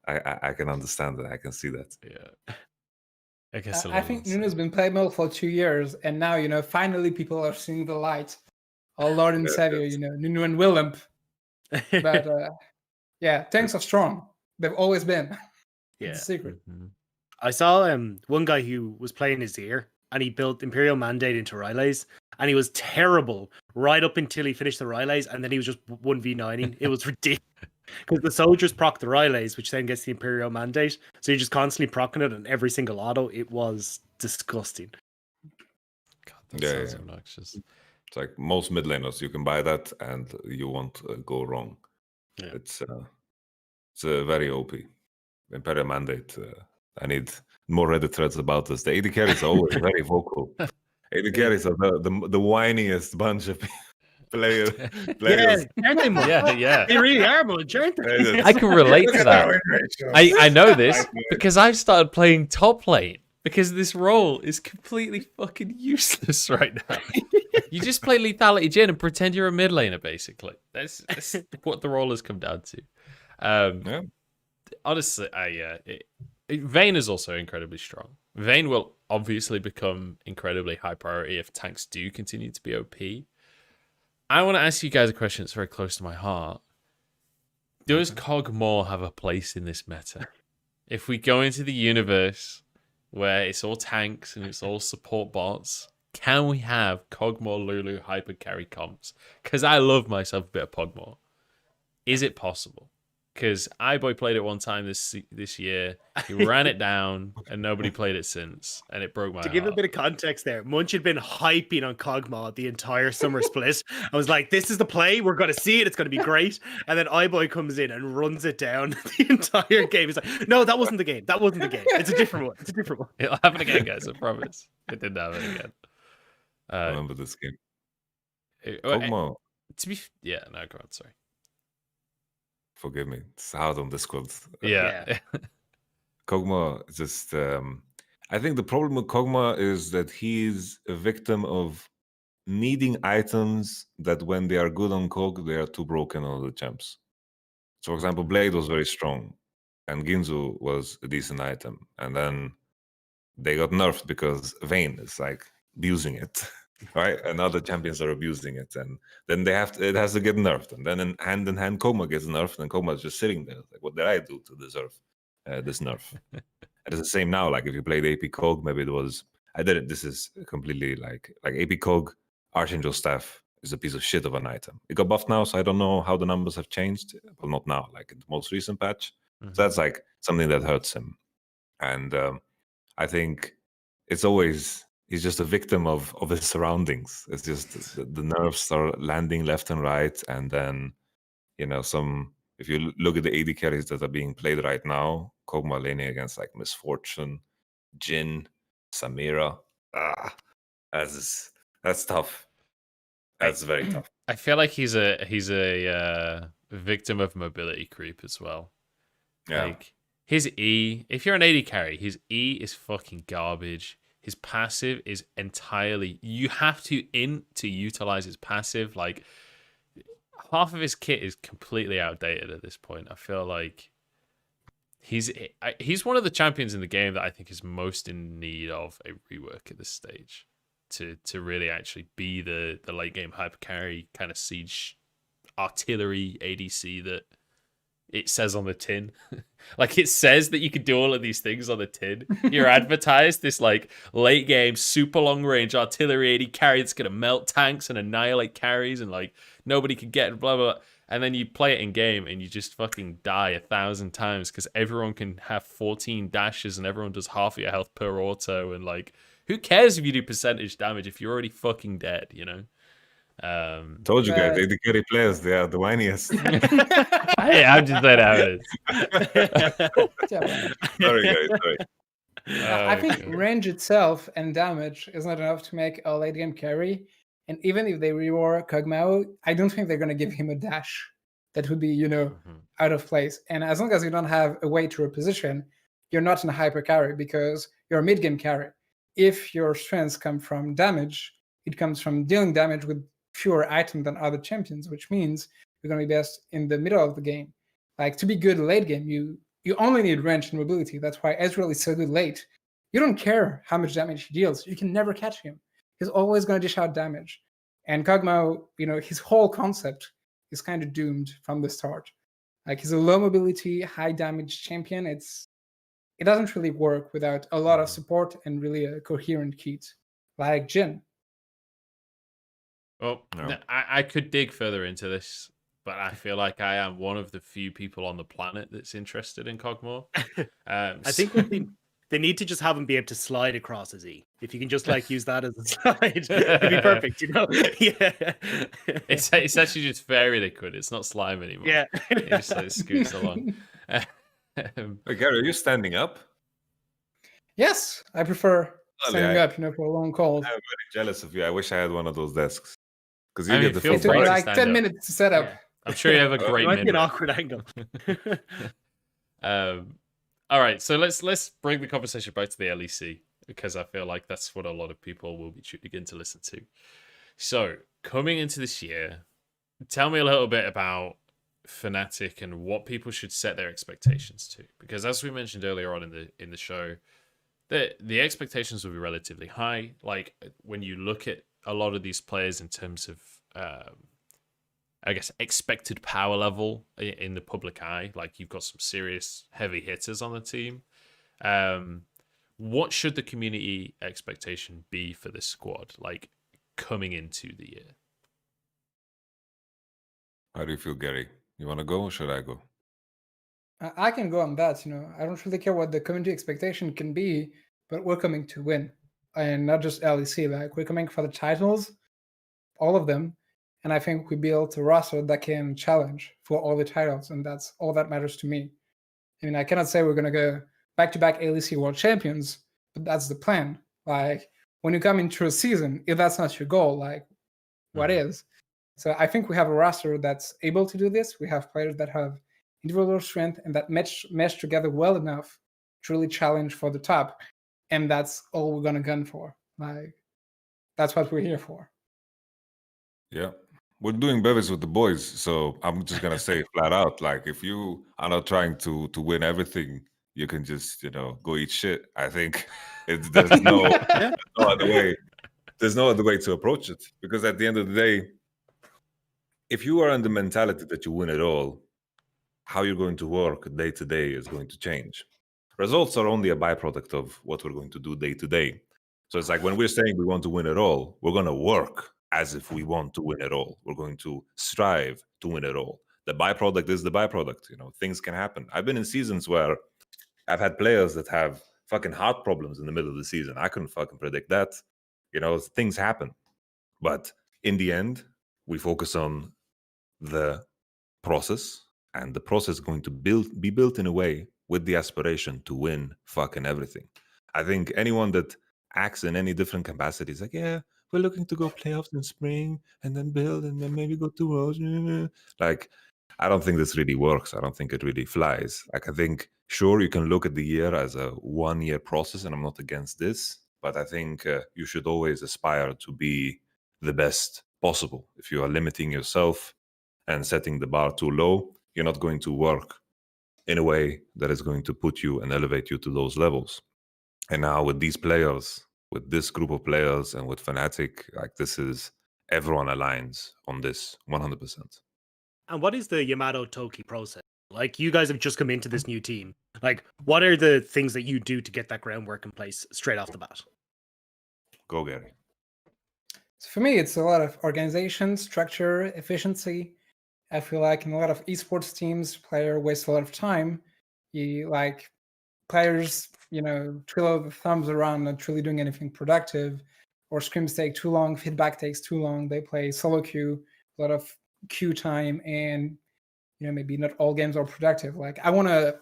I can understand that. I can see that.
Yeah. I guess
I think Nunu's been playing mode for 2 years, and now finally people are seeing the light. All Lord and Savior, Nunu and Willem. But yeah, tanks are strong. They've always been.
Yeah.
It's a secret.
Mhm.
I saw one guy who was playing his ear and he built Imperial Mandate into Rylays, and he was terrible right up until he finished the Rylays, and then he was just 1v9ing. It was ridiculous. Because the soldiers proc the Rylays, which then gets the Imperial Mandate. So you're just constantly procking it on every single auto. It was disgusting.
God, that
Yeah,
sounds
yeah.
obnoxious.
It's like most mid laners, you can buy that and you won't go wrong.
Yeah.
It's very OP. Imperial Mandate. I need more Reddit threads about this. The AD carries are always very vocal. AD carries are the whiniest bunch of players.
Yeah, aren't they, Munch?
Yeah.
They really are, Munch, aren't they?
I can relate to that. I know this because I've started playing top lane because this role is completely fucking useless right now. You just play Lethality Jhin and pretend you're a mid laner, basically. That's what the role has come down to.
Yeah.
Honestly, Vayne is also incredibly strong. Vayne will obviously become incredibly high priority if tanks do continue to be OP. I want to ask you guys a question that's very close to my heart. Does Kog Maw have a place in this meta? If we go into the universe where it's all tanks and it's all support bots, can we have Kog Maw Lulu hyper carry comps? Because I love myself a bit of Kog Maw. Is it possible? Because iBoy played it one time this year. He ran it down, and nobody played it since, and it broke my heart.
To give a bit of context there, Munch had been hyping on Kog Maw the entire summer split. I was like, this is the play. We're going to see it. It's going to be great. And then iBoy comes in and runs it down the entire game. He's like, no, that wasn't the game. That wasn't the game. It's a different one. It's a different one.
It'll happen again, guys. I promise. It didn't happen again.
I remember this game.
Kog
Maw,
go on. Sorry.
forgive me. It's hard on Discord.
Yeah.
Kog Maw just I think the problem with Kog Maw is that he's a victim of needing items that when they are good on Kog, they are too broken on the champs. So for example, Blade was very strong and Ginzu was a decent item. And then they got nerfed because Vayne is like abusing it. Right? And other champions are abusing it. And then it has to get nerfed. And then in hand Kog Maw gets nerfed and Kog Maw is just sitting there. Like, what did I do to deserve this nerf? And it's the same now. Like if you played AP Kog, maybe it was this is completely like AP Kog, Archangel Staff is a piece of shit of an item. It got buffed now, so I don't know how the numbers have changed. Well, not now, like in the most recent patch. So that's like something that hurts him. And I think it's always he's just a victim of his surroundings. It's just the nerfs are landing left and right, and then if you look at the AD carries that are being played right now, Kog Maw laning against like Misfortune, Jhin, Samira. That's tough. That's very tough.
I feel like he's a victim of mobility creep as well.
Yeah.
Like his E, if you're an AD carry, his E is fucking garbage. His passive is entirely. You have to utilize his passive. Like half of his kit is completely outdated at this point. I feel like he's one of the champions in the game that I think is most in need of a rework at this stage to really actually be the late game hyper carry kind of siege artillery ADC that it says on the tin. Like, it says that you can do all of these things on the tin. You're advertised this like late game super long range artillery AD carry that's gonna melt tanks and annihilate carries and like nobody can get blah blah. And then you play it in game and you just fucking die 1,000 times because everyone can have 14 dashes and everyone does half of your health per auto, and like, who cares if you do percentage damage if you're already fucking dead, you know?
Told you guys, AD carry players, they are the whiniest.
Hey, I'm just saying how it is.
Sorry, guys. Sorry.
I think
Okay.
range itself and damage is not enough to make a late game carry. And even if they rework Kog Maw, I don't think they're going to give him a dash. That would be, out of place. And as long as you don't have a way to reposition, you're not in a hyper carry because you're a mid game carry. If your strengths come from damage, it comes from dealing damage with fewer items than other champions, which means you're going to be best in the middle of the game. Like, to be good late game, you only need range and mobility. That's why Ezreal is so good late. You don't care how much damage he deals. You can never catch him. He's always going to dish out damage. And Kog Maw, his whole concept is kind of doomed from the start. Like, he's a low mobility, high damage champion. It doesn't really work without a lot of support and really a coherent kit like Jhin.
Well,
No.
I could dig further into this, but I feel like I am one of the few people on the planet that's interested in Kog Maw.
I think what they need to just have him be able to slide across his E. If you can just like use that as a slide, it'd be perfect, Yeah.
It's actually just very liquid. It's not slime anymore.
Yeah.
It just like scoots along.
Wait, Gary, are you standing up?
Yes, I prefer
Oh,
standing
yeah.
up, for long calls.
I'm very jealous of you. I wish I had one of those desks. Because you
I mean,
get the
feel
It
full
took
free
me
to
price.
like
stand
10
up.
minutes to set up.
Yeah.
I'm sure you have a
It
great
It might be an
memory.
awkward angle.
All right, so let's bring the conversation back to the LEC because I feel like that's what a lot of people will be tuning in to listen to. So, coming into this year, tell me a little bit about Fnatic and what people should set their expectations to, because as we mentioned earlier on in the show, the expectations will be relatively high. Like, when you look at a lot of these players in terms of I guess expected power level in the public eye, like, you've got some serious heavy hitters on the team. What should the community expectation be for this squad, like, coming into the year?
How do you feel, Gary? You want to go or should I go?
I can go on that. I don't really care what the community expectation can be, but we're coming to win, and not just LEC. Like, we're coming for the titles, all of them, and I think we built a roster that can challenge for all the titles, and that's all that matters to me. I mean, I cannot say we're gonna go back-to-back LEC World Champions, but that's the plan. Like, when you come into a season, if that's not your goal, like, what is? So I think we have a roster that's able to do this. We have players that have individual strength and that mesh together well enough to really challenge for the top. And that's all we're gonna gun for. Like, that's what we're here for.
Yeah. We're doing Bevvies with the boys, so I'm just gonna say flat out, like, if you are not trying to win everything, you can just, go eat shit. I think there's no other way. There's no other way to approach it, because at the end of the day, if you are in the mentality that you win it all, how you're going to work day to day is going to change. Results are only a byproduct of what we're going to do day to day. So it's like, when we're saying we want to win it all, we're going to work as if we want to win it all. We're going to strive to win it all. The byproduct is the byproduct. Things can happen. I've been in seasons where I've had players that have fucking heart problems in the middle of the season. I couldn't fucking predict that. Things happen. But in the end, we focus on the process, and the process is going to be built in a way with the aspiration to win fucking everything. I think anyone that acts in any different capacity is like, yeah, we're looking to go playoffs in spring and then build and then maybe go to Worlds. Like, I don't think this really works. I don't think it really flies. Like, I think, sure, you can look at the year as a 1-year process, and I'm not against this, but I think you should always aspire to be the best possible. If you are limiting yourself, and setting the bar too low, you're not going to work in a way that is going to put you and elevate you to those levels. And now with these players, with this group of players and with Fnatic, like this is, everyone aligns on this 100%.
And what is the Yamato Toki process? Like, you guys have just come into this new team. Like, what are the things that you do to get that groundwork in place straight off the bat?
Go, Gary.
So for me, it's a lot of organization, structure, efficiency. I feel like in a lot of esports teams, player wastes a lot of time. Players, twiddle the thumbs around, not truly doing anything productive, or scrims take too long, feedback takes too long. They play solo queue, a lot of queue time, and maybe not all games are productive. Like, I want to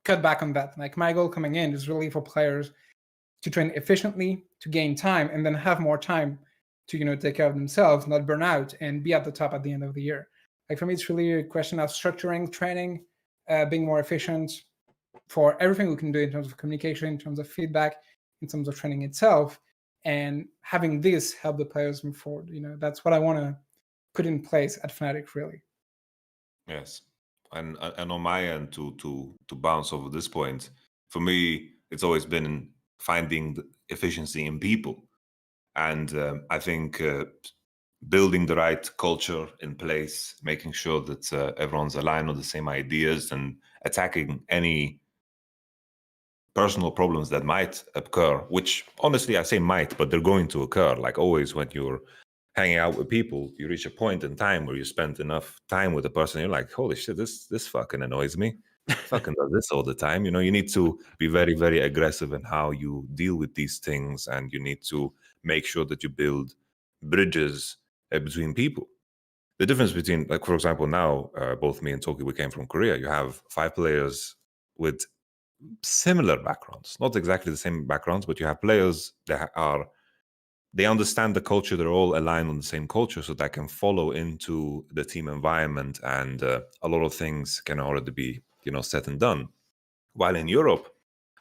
cut back on that. Like, my goal coming in is really for players to train efficiently, to gain time, and then have more time to take care of themselves, not burn out, and be at the top at the end of the year. Like, for me, it's really a question of structuring training, being more efficient for everything we can do in terms of communication, in terms of feedback, in terms of training itself, and having this help the players move forward. That's what I want to put in place at Fnatic, really.
Yes, and on my end, to bounce over this point, for me, it's always been finding the efficiency in people, and I think building the right culture in place, making sure that everyone's aligned on the same ideas, and attacking any personal problems that might occur, which honestly I say might, but they're going to occur. Like always, when you're hanging out with people, you reach a point in time where you spend enough time with a person, you're like, holy shit, this fucking annoys me. Fucking does this all the time. You need to be very, very aggressive in how you deal with these things, and you need to make sure that you build bridges between people. The difference between, like, for example, now both me and Tolki, we came from Korea. You have 5 players with similar backgrounds, not exactly the same backgrounds, but you have players that they understand the culture. They're all aligned on the same culture, so that can follow into the team environment, and a lot of things can already be said and done. While in Europe,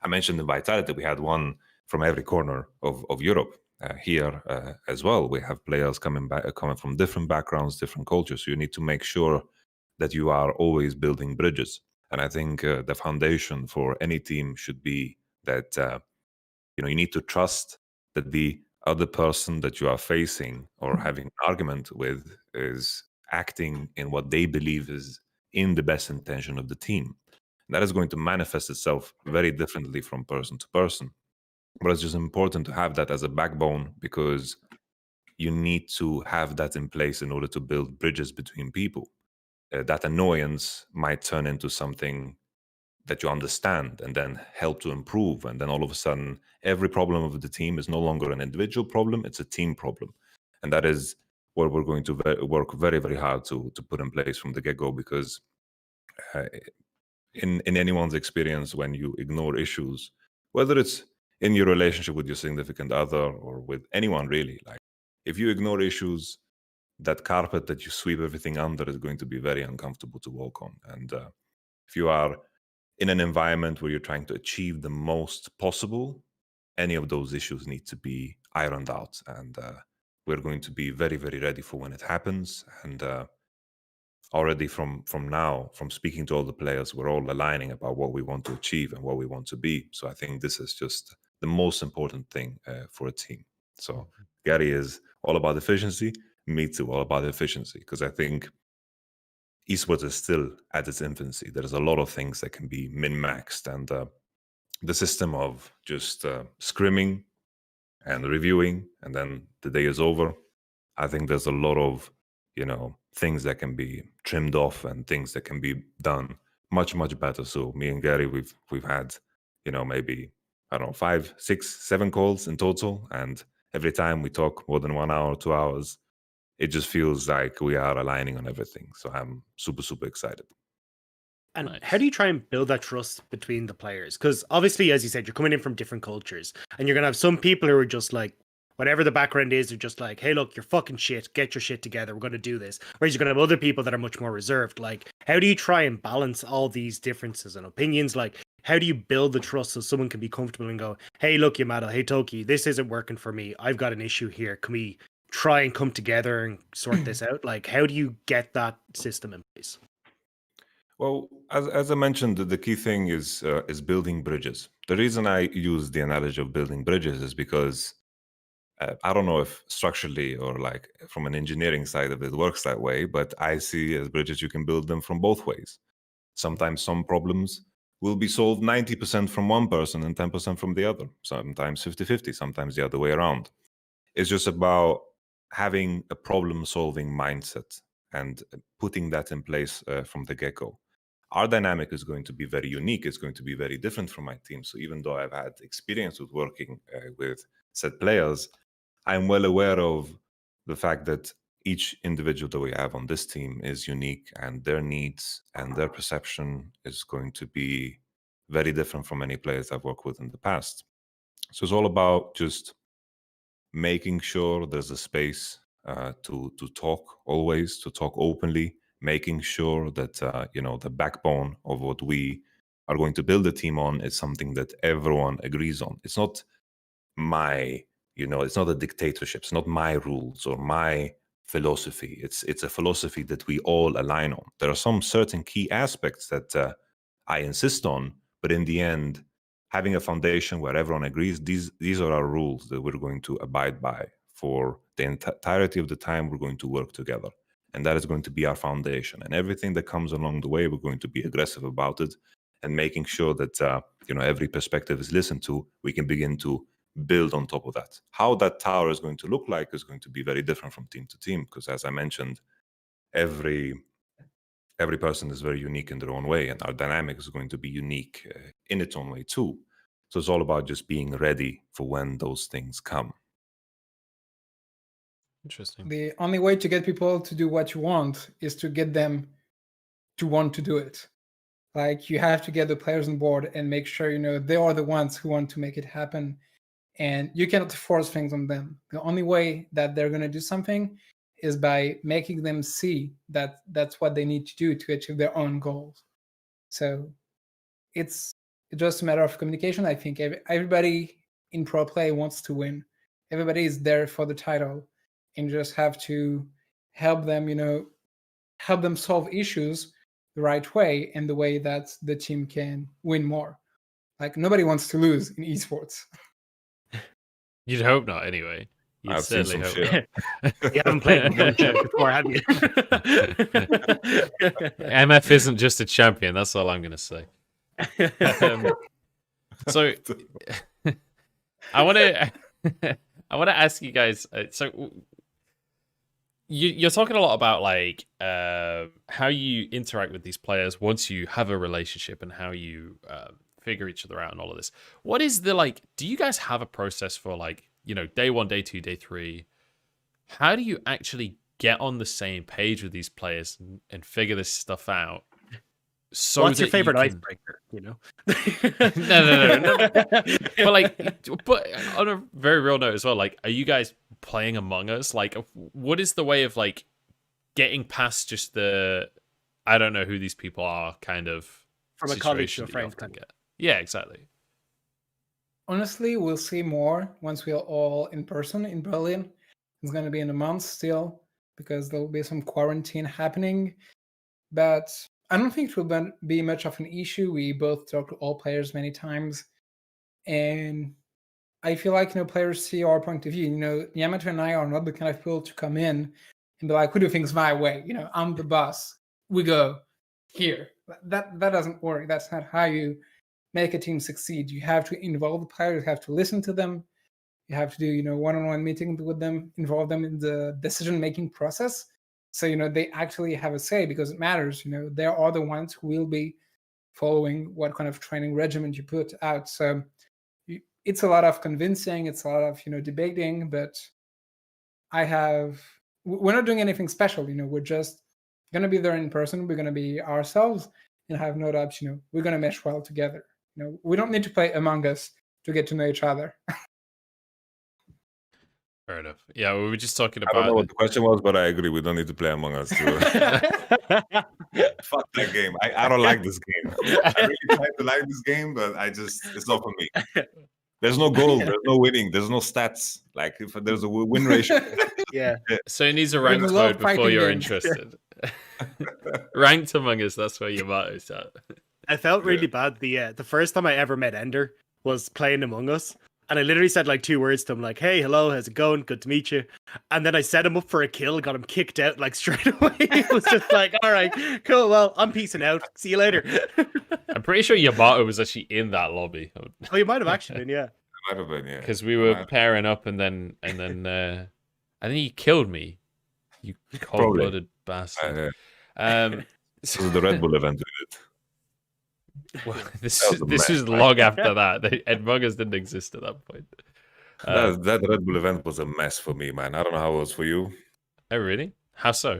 I mentioned the Vitality, we had one from every corner of Europe. Here as well, we have players coming from different backgrounds, different cultures. So you need to make sure that you are always building bridges. And I think the foundation for any team should be that you need to trust that the other person that you are facing or having an argument with is acting in what they believe is in the best intention of the team. That is going to manifest itself very differently from person to person. But it's just important to have that as a backbone, because you need to have that in place in order to build bridges between people. That annoyance might turn into something that you understand and then help to improve. And then all of a sudden, every problem of the team is no longer an individual problem, it's a team problem. And that is what we're going to work very, very hard to put in place from the get-go, because in anyone's experience, when you ignore issues, whether it's in your relationship with your significant other or with anyone really, like if you ignore issues, that carpet that you sweep everything under is going to be very uncomfortable to walk on. And if you are in an environment where you're trying to achieve the most possible, any of those issues need to be ironed out. And we're going to be very, very ready for when it happens. And already from now, from speaking to all the players, we're all aligning about what we want to achieve and what we want to be. So I think this is just the most important thing for a team. So Gary is all about efficiency. Me too, all about efficiency, because I think esports is still at its infancy. There's a lot of things that can be min-maxed, and the system of just scrimming and reviewing and then the day is over, I think there's a lot of things that can be trimmed off and things that can be done much, much better. So me and Gary, we've had maybe, I don't know, 5, 6, 7 calls in total, and every time we talk more than 1 hour, 2 hours, it just feels like we are aligning on everything. So I'm super, super excited.
And
Nice.
how do you try and build that trust between the players? Because obviously, as you said, you're coming in from different cultures, and you're going to have some people who are just like, whatever the background is, they're just like, hey, look, you're fucking shit. Get your shit together. We're going to do this. Whereas you're going to have other people that are much more reserved. Like, how do you try and balance all these differences and opinions? Like, how do you build the trust so someone can be comfortable and go, hey, look, Yamato, hey, Tolki, this isn't working for me. I've got an issue here. Can we try and come together and sort this out? Like, how do you get that system in place?
Well, as I mentioned, the key thing is building bridges. The reason I use the analogy of building bridges is because I don't know if structurally or like from an engineering side of it works that way, but I see as bridges you can build them from both ways. Sometimes some problems will be solved 90% from one person and 10% from the other. Sometimes 50-50, sometimes the other way around. It's just about having a problem-solving mindset and putting that in place from the get-go. Our dynamic is going to be very unique. It's going to be very different from my team. So even though I've had experience with working with said players, I'm well aware of the fact that each individual that we have on this team is unique, and their needs and their perception is going to be very different from any players I've worked with in the past. So it's all about just making sure there's a space to talk always, to talk openly, making sure that the backbone of what we are going to build a team on is something that everyone agrees on. It's not it's not a dictatorship. It's not my rules or my philosophy. It's a philosophy that we all align on. There are some certain key aspects that I insist on, but in the end, having a foundation where everyone agrees, these are our rules that we're going to abide by for the entirety of the time we're going to work together. And that is going to be our foundation. And everything that comes along the way, we're going to be aggressive about it and making sure that every perspective is listened to. We can begin to build on top of that. How that tower is going to look like is going to be very different from team to team, because as I mentioned, every person is very unique in their own way, and our dynamic is going to be unique in its own way too. So it's all about just being ready for when those things come.
Interesting.
The only way to get people to do what you want is to get them to want to do it. Like, you have to get the players on board and make sure, they are the ones who want to make it happen. And you cannot force things on them. The only way that they're going to do something is by making them see that that's what they need to do to achieve their own goals. So it's just a matter of communication. I think everybody in pro play wants to win. Everybody is there for the title, and you just have to help them, help them solve issues the right way and the way that the team can win more. Like, nobody wants to lose in esports.
You'd hope not, anyway. You'd
I've seen
certainly
some
hope
shit.
not.
You haven't played Munch before, have you?
MF isn't just a champion. That's all I'm going to say. So I want to ask you guys. So you're talking a lot about like how you interact with these players once you have a relationship and how you figure each other out and all of this. What is the do you guys have a process for day 1, day 2, day 3? How do you actually get on the same page with these players and figure this stuff out? So
what's your favorite icebreaker?
No. But on a very real note as well, are you guys playing Among Us? What is the way of getting past just the I don't know who these people are kind of
from a colleague to a friend kind of
get? Yeah, exactly.
Honestly, we'll see more once we're all in person in Berlin. It's going to be in a month still, because there will be some quarantine happening. But I don't think it will be much of an issue. We both talk to all players many times. And I feel like, players see our point of view. Yamato and I are not the kind of people to come in and be like, we do things my way. I'm the boss. We go here. That doesn't work. That's not how you make a team succeed. You have to involve the players. You have to listen to them. You have to do, one-on-one meetings with them, involve them in the decision-making process. So, they actually have a say, because it matters. They are the ones who will be following what kind of training regimen you put out. So it's a lot of convincing. It's a lot of, debating, but we're not doing anything special. We're just going to be there in person. We're going to be ourselves, and have no doubts, we're going to mesh well together. We don't need to play Among Us to get to know each other.
Fair enough. Yeah, we were just talking about.
I don't know what the question was, but I agree. We don't need to play Among Us. Fuck that game. I don't like this game. I really try to like this game, but it's not for me. There's no goal. There's no winning. There's no stats. Like if there's a win ratio.
Yeah.
So it needs a
There's
ranked
a lot
mode
of
before
fighting
you're
games.
interested. Ranked Among Us, that's where Yamato's at.
I felt really bad. The first time I ever met Ender was playing Among Us. And I literally said like 2 words to him, like, "Hey, hello, how's it going? Good to meet you." And then I set him up for a kill, got him kicked out like straight away. It was just like, all right, cool. Well, I'm peacing out. See you later.
I'm pretty sure Yamato was actually in that lobby.
Oh, you might have actually been, yeah.
Might have been, yeah.
Because we were pairing up and then I think he killed me. You cold-blooded bastard.
This was the Red Bull event we did.
Well, this was long after that. Among Us didn't exist at that point.
That Red Bull event was a mess for me, man. I don't know how it was for you.
Oh, really? How so?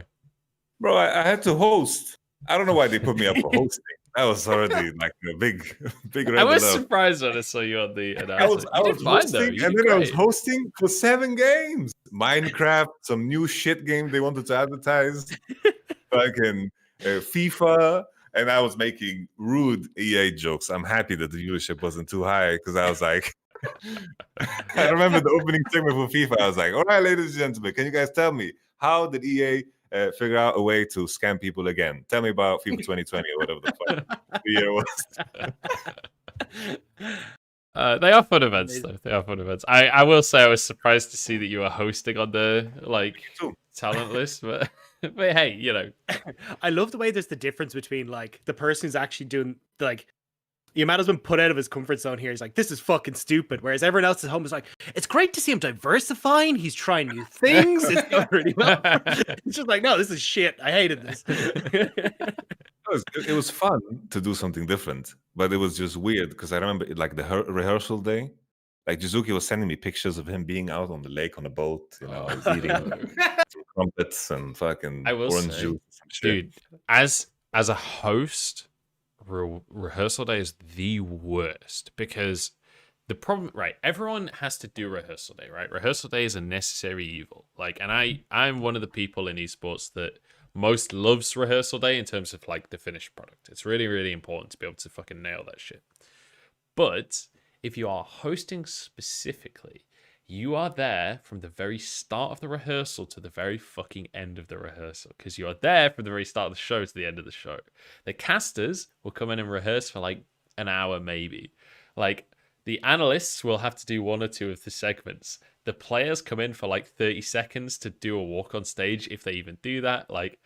Bro, I had to host. I don't know why they put me up for hosting. That was already like a big Red
I was
Bull.
surprised when I saw you on the
I was hosting, and then I was hosting for 7 games. Minecraft, some new shit game they wanted to advertise, fucking FIFA, and I was making rude EA jokes. I'm happy that the viewership wasn't too high because I was like, I remember the opening segment for FIFA. I was like, all right, ladies and gentlemen, can you guys tell me how did EA figure out a way to scam people again? Tell me about FIFA 2020 or whatever the fuck the year was.
They are fun events, though. They are fun events. I will say I was surprised to see that you were hosting on the talent list, but hey, you know.
I love the way there's the difference between like the person who's actually doing like Yamato's been put out of his comfort zone here. He's like, this is fucking stupid. Whereas everyone else at home is like, it's great to see him diversifying. He's trying new things. It's going really well. It's just like, no, this is shit. I hated this.
It was fun to do something different, but it was just weird because I remember like the rehearsal day. Like Jizuki was sending me pictures of him being out on the lake on a boat, you know, he's eating crumpets and fucking orange juice.
Dude, as a host, rehearsal day is the worst because the problem, right? Everyone has to do rehearsal day, right? Rehearsal day is a necessary evil. Like, and I'm one of the people in esports that most loves rehearsal day in terms of like the finished product. It's really, really important to be able to fucking nail that shit. But if you are hosting specifically, you are there from the very start of the rehearsal to the very fucking end of the rehearsal because you are there from the very start of the show to the end of the show. The casters will come in and rehearse for like an hour maybe. Like the analysts will have to do 1 or 2 of the segments. The players come in for like 30 seconds to do a walk on stage if they even do that. Like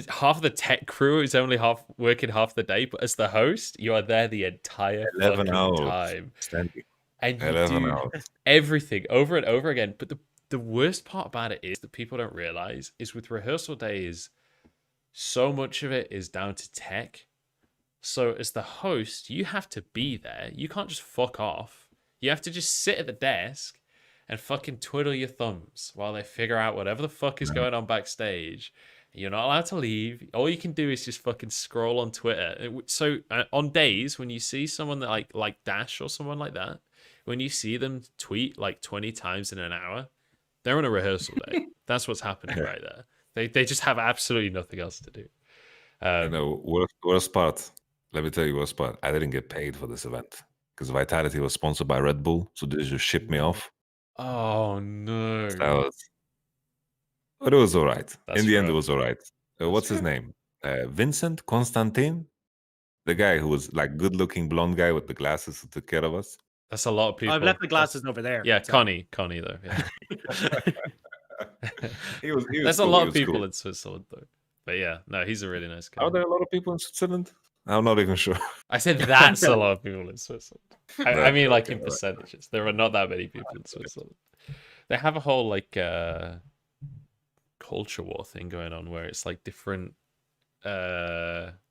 half of the tech crew is only working half the day, but as the host, you are there the entire
11
fucking
hours
time.
standing.
And you
11
do
hours.
everything over and over again. But the worst part about it is that people don't realize is with rehearsal days, so much of it is down to tech. So as the host, you have to be there. You can't just fuck off. You have to just sit at the desk and fucking twiddle your thumbs while they figure out whatever the fuck is going on backstage. You're not allowed to leave. All you can do is just fucking scroll on Twitter. So on days when you see someone that like Dash or someone like that, when you see them tweet like 20 times in an hour, they're on a rehearsal day. That's what's happening right there. They just have absolutely nothing else to do.
No, worst part. Let me tell you worst part. I didn't get paid for this event because Vitality was sponsored by Red Bull, so they just shipped me off.
Oh no!
But it was all right. In the end, it
rough.
was all right. What's his name? Vincent Constantin, the guy who was like good-looking blonde guy with the glasses who took care of us.
That's a lot of people.
I've left the glasses over there.
Yeah,
so.
Connie though. Yeah.
he was
There's
cool.
a lot of people in Switzerland though. But yeah, no, he's a really nice guy.
Are there a lot of people in Switzerland? I'm not even sure.
I said that's a lot of people in Switzerland. I mean, like in percentages, there are not that many people in Switzerland. They have a whole like culture war thing going on where it's like different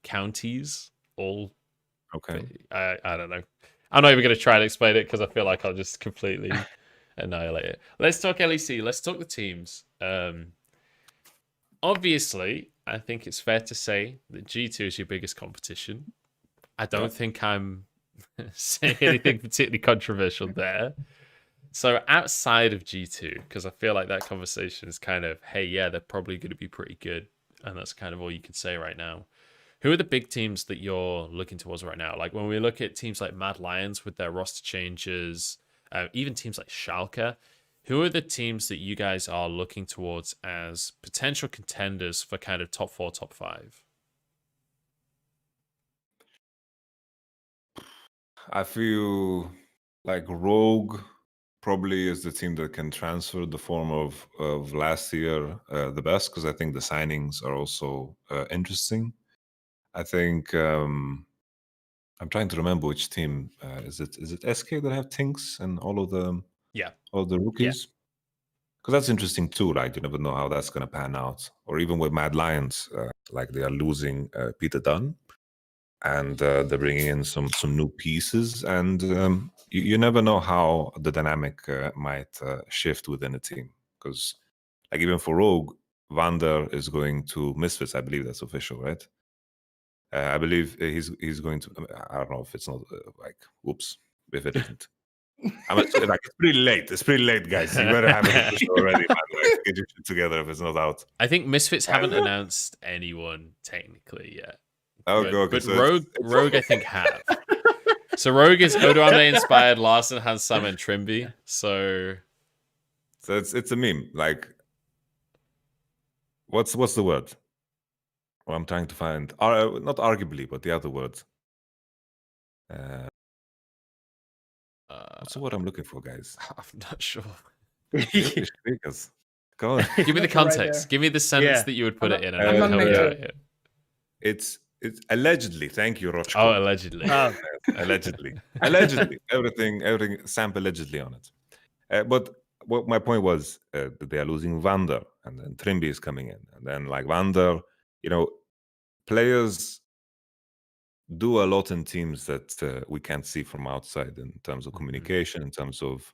counties all.
Okay.
I don't know. I'm not even going to try and explain it because I feel like I'll just completely annihilate it. Let's talk LEC. Let's talk the teams. Obviously, I think it's fair to say that G2 is your biggest competition. I don't think I'm saying anything particularly controversial there. So outside of G2, because I feel like that conversation is kind of, hey, yeah, they're probably going to be pretty good. And that's kind of all you can say right now. Who are the big teams that you're looking towards right now? Like when we look at teams like Mad Lions with their roster changes, even teams like Schalke. Who are the teams that you guys are looking towards as potential contenders for kind of top 4, top 5?
I feel like Rogue probably is the team that can transfer the form of last year the best, because I think the signings are also interesting. I think I'm trying to remember which team is it SK that have Tinks and all of the rookies? Because that's interesting too, right? You never know how that's going to pan out. Or even with Mad Lions, like they are losing Peter Dunn, and they're bringing in some new pieces, and you never know how the dynamic might shift within a team. Because like even for Rogue, Vander is going to Misfits. I believe that's official, right? I believe he's going to. I don't know if it's not like, whoops, if it isn't. Like it's pretty late. It's pretty late, guys. You better have it official already. Man. Like, get your shit together if it's not out.
I think Misfits haven't announced anyone technically yet.
Okay,
but
so
Rogue, I think have. So Rogue is Odoamne inspired Larson, Hansam, and Trimby. So
it's a meme. Like, what's the word? Well, I'm trying to find. Not arguably, but the other word. What's the word I'm looking for, guys?
I'm not sure.
Speakers. Go on.
Give me the
Not sure right
context.
there.
Give me the sentence
Yeah.
that you would put it in. And
I'm
I
not
can help you
making
out
it.
here.
It's allegedly. Thank you, Rochko.
Oh, allegedly.
Oh,
Allegedly. Everything stamp allegedly on it. But what my point was, that they are losing Vander, and then Trimby is coming in, and then like Vander, players do a lot in teams that we can't see from outside in terms of communication, in terms of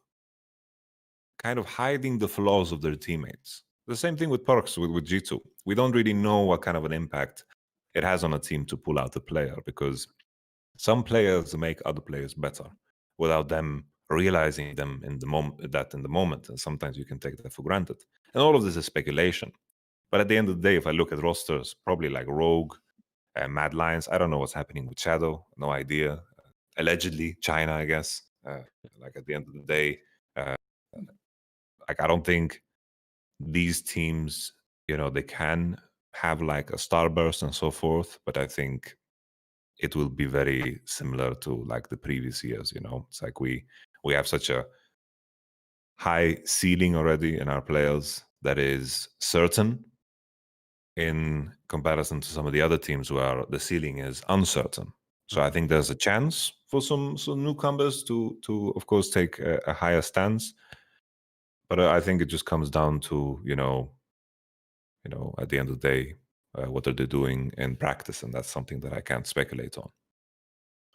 kind of hiding the flaws of their teammates. The same thing with Perks with G2. We don't really know what kind of an impact it has on a team to pull out a player, because some players make other players better without them realizing them in the moment. And sometimes you can take that for granted. And all of this is speculation. But at the end of the day, if I look at rosters, probably like Rogue, Mad Lions, I don't know what's happening with Shadow. No idea. Allegedly, China, I guess. Like at the end of the day, like I don't think these teams, they can have like a starburst and so forth. But I think it will be very similar to like the previous years. It's like we have such a high ceiling already in our players that is certain, in comparison to some of the other teams where the ceiling is uncertain. So I think there's a chance for some newcomers to of course take a higher stance. But I think it just comes down to at the end of the day, what are they doing in practice, and that's something that I can't speculate on.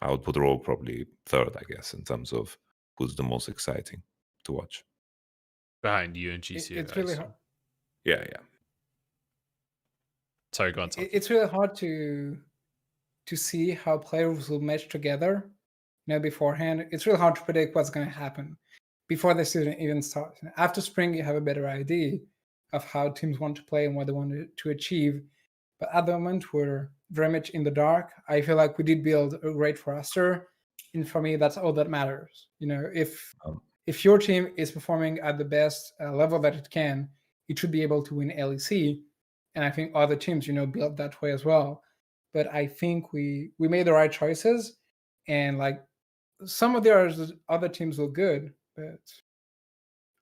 I would put Rogue probably third, I guess, in terms of who's the most exciting to watch.
Behind you and GC.
It's really hard.
Yeah.
Sorry, go on, Tom.
It's really hard to see how players will match together, beforehand. It's really hard to predict what's going to happen before the season even starts. After spring, you have a better idea of how teams want to play and what they want to achieve. But at the moment, we're very much in the dark. I feel like we did build a great roster, and for me, that's all that matters. If your team is performing at the best level that it can, it should be able to win LEC. And I think other teams, built that way as well. But I think we made the right choices, and like some of the other teams look good, but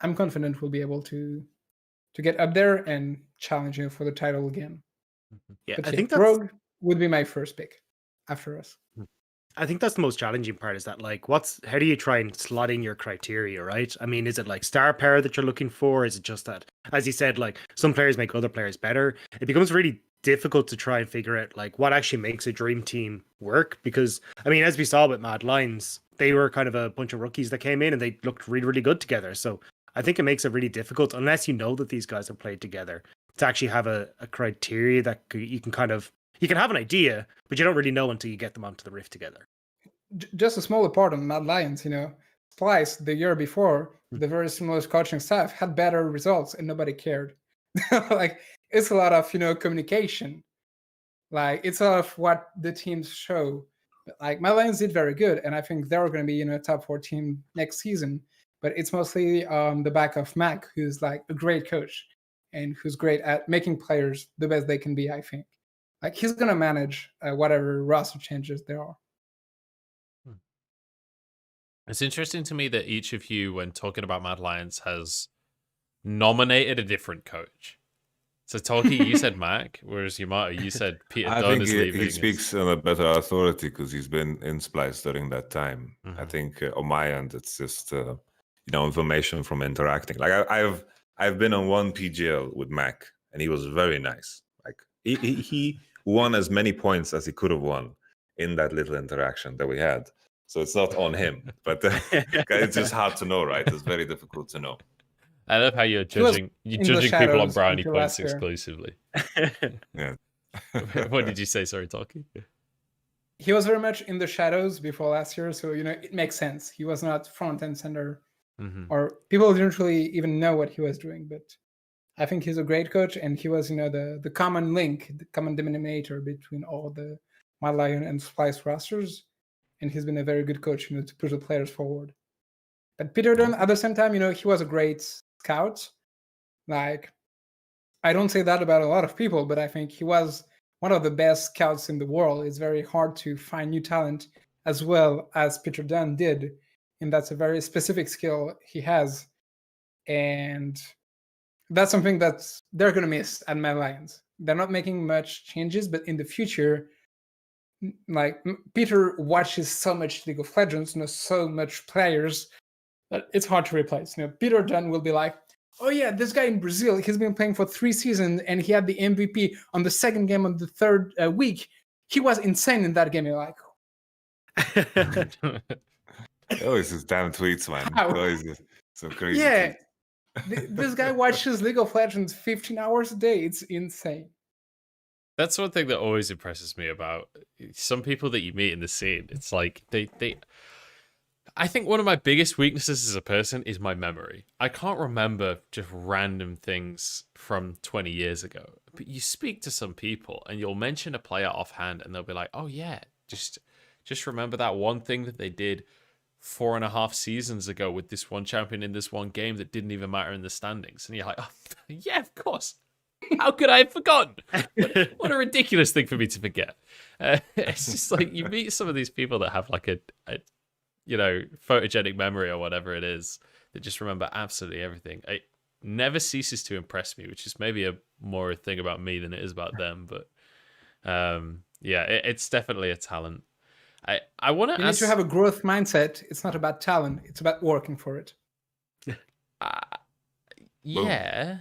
I'm confident we'll be able to get up there and challenge for the title again.
yeah.
But
I think that's
Rogue would be my first pick after us.
I think that's the most challenging part, is that like how do you try and slot in your criteria, right? I mean, is it like star power that you're looking for? Is it just that, as you said, like some players make other players better? It becomes really difficult to try and figure out like what actually makes a dream team work, because I mean, as we saw with Mad Lions, they were kind of a bunch of rookies that came in and they looked really, really good together. So I think it makes it really difficult, unless you know that these guys have played together, to actually have a criteria that you can have an idea, but you don't really know until you get them onto the Rift together.
Just a smaller part on Mad Lions, Splice the year before, the very similar coaching staff had better results and nobody cared. Like, it's a lot of, communication. Like, it's a lot of what the teams show. Like, Mad Lions did very good, and I think they're going to be, a top 4 team next season. but it's mostly the back of Mac, who's like a great coach and who's great at making players the best they can be, I think. Like, he's going to manage whatever roster changes there are.
It's interesting to me that each of you, when talking about Mad Lions, has nominated a different coach. So, Tolki, you said Mac, whereas Yamato, you said Peter
I
Dunn
think
is leaving.
he speaks on a better authority because he's been in Splice during that time. I think on my end, it's just information from interacting. Like I've been on one PGL with Mac, and he was very nice. Like he won as many points as he could have won in that little interaction that we had. So it's not on him, but it's just hard to know, right? It's very difficult to know.
I love how you're judging people on brownie points exclusively.
Yeah.
What did you say? Sorry, Tolki.
He was very much in the shadows before last year, so it makes sense. He was not front and center, or people didn't really even know what he was doing. But I think he's a great coach, and he was, the common link, the common denominator between all the Mad Lion and Splice rosters, and he's been a very good coach, to push the players forward. But Peter Dunn, at the same time, he was a great scout. Like, I don't say that about a lot of people, but I think he was one of the best scouts in the world. It's very hard to find new talent as well as Peter Dunn did, and that's a very specific skill he has. And that's something that they're going to miss at Mad Lions. They're not making much changes, but in the future, like, Peter watches so much League of Legends, knows so much players, that it's hard to replace. Peter Dunn will be like, oh yeah, this guy in Brazil, he's been playing for 3 seasons and he had the MVP on the second game of the third week. He was insane in that game. You're like,
oh, it's his damn tweets, man. Oh, it's just so crazy.
Yeah, this guy watches League of Legends 15 hours a day. It's insane.
That's one thing that always impresses me about some people that you meet in the scene. It's like I think one of my biggest weaknesses as a person is my memory. I can't remember just random things from 20 years ago. But you speak to some people and you'll mention a player offhand and they'll be like, oh yeah, just remember that one thing that they did 4.5 seasons ago with this one champion in this one game that didn't even matter in the standings. And you're like, oh, yeah, of course. How could I have forgotten? What a ridiculous thing for me to forget. It's just like you meet some of these people that have like a photogenic memory or whatever it is that just remember absolutely everything. It never ceases to impress me, which is maybe more a thing about me than it is about them. But it's definitely a talent. I want to ask...
You need to have a growth mindset. It's not about talent. It's about working for it.
Yeah.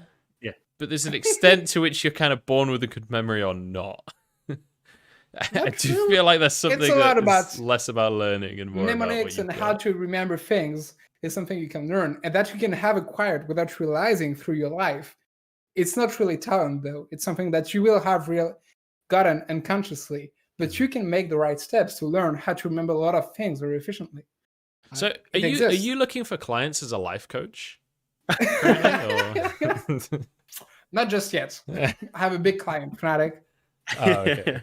But there's an extent to which you're kind of born with a good memory or not. I do feel like there's something that's less about learning and more
mnemonics and how to remember things is something you can learn and that you can have acquired without realizing through your life. It's not really talent, though. It's something that you will have gotten unconsciously, but you can make the right steps to learn how to remember a lot of things very efficiently.
So are you looking for clients as a life coach?
Not just yet. I have a big client, Fnatic.
Oh, okay.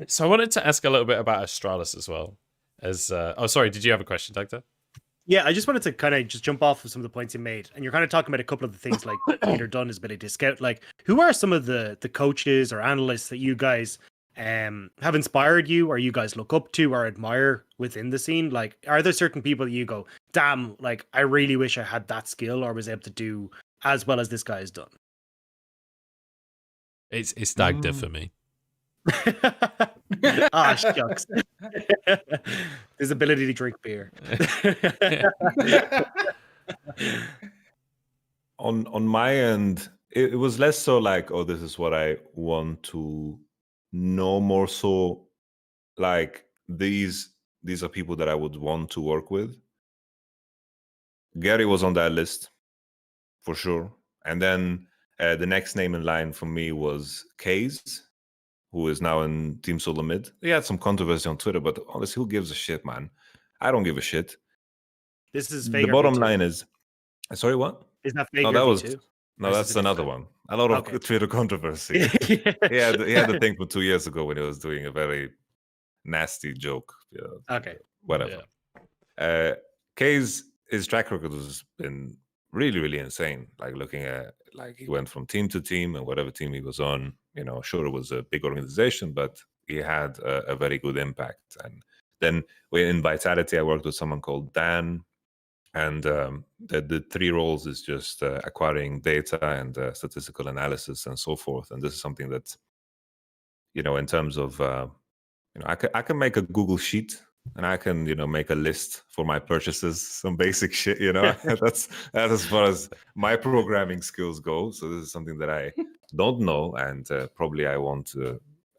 So I wanted to ask a little bit about Astralis as well. Sorry, did you have a question, Doctor?
Yeah, I just wanted to kind of just jump off of some of the points you made. And you're kind of talking about a couple of the things like Peter Dunn has ability to scout. Like, who are some of the coaches or analysts that you guys have inspired you or you guys look up to or admire within the scene? Like, are there certain people that you go, damn, like, I really wish I had that skill or was able to do as well as this guy has done?
It's Dagda for me.
Shucks. His ability to drink beer.
On my end, it was less so like, oh, this is what I want to know, more so like these are people that I would want to work with. Gary was on that list for sure. And then the next name in line for me was Kaze, who is now in Team Solo Mid. He had some controversy on Twitter, but honestly, who gives a shit, man? I don't give a shit.
This is
the bottom line is... Sorry, what?
Is that fake?
No, that's another one. A lot of Twitter controversy. he had the thing from 2 years ago when he was doing a very nasty joke.
Okay.
Whatever. Yeah. Kaze his track record has been really, really insane. Like looking at, like he went from team to team, and whatever team he was on, sure, it was a big organization, but he had a very good impact. And then in Vitality, I worked with someone called Dan, and the 3 roles is just acquiring data and statistical analysis and so forth. And this is something that, in terms of, I can make a Google sheet, and I can, make a list for my purchases, some basic shit, that's as far as my programming skills go. So this is something that I don't know, and probably I won't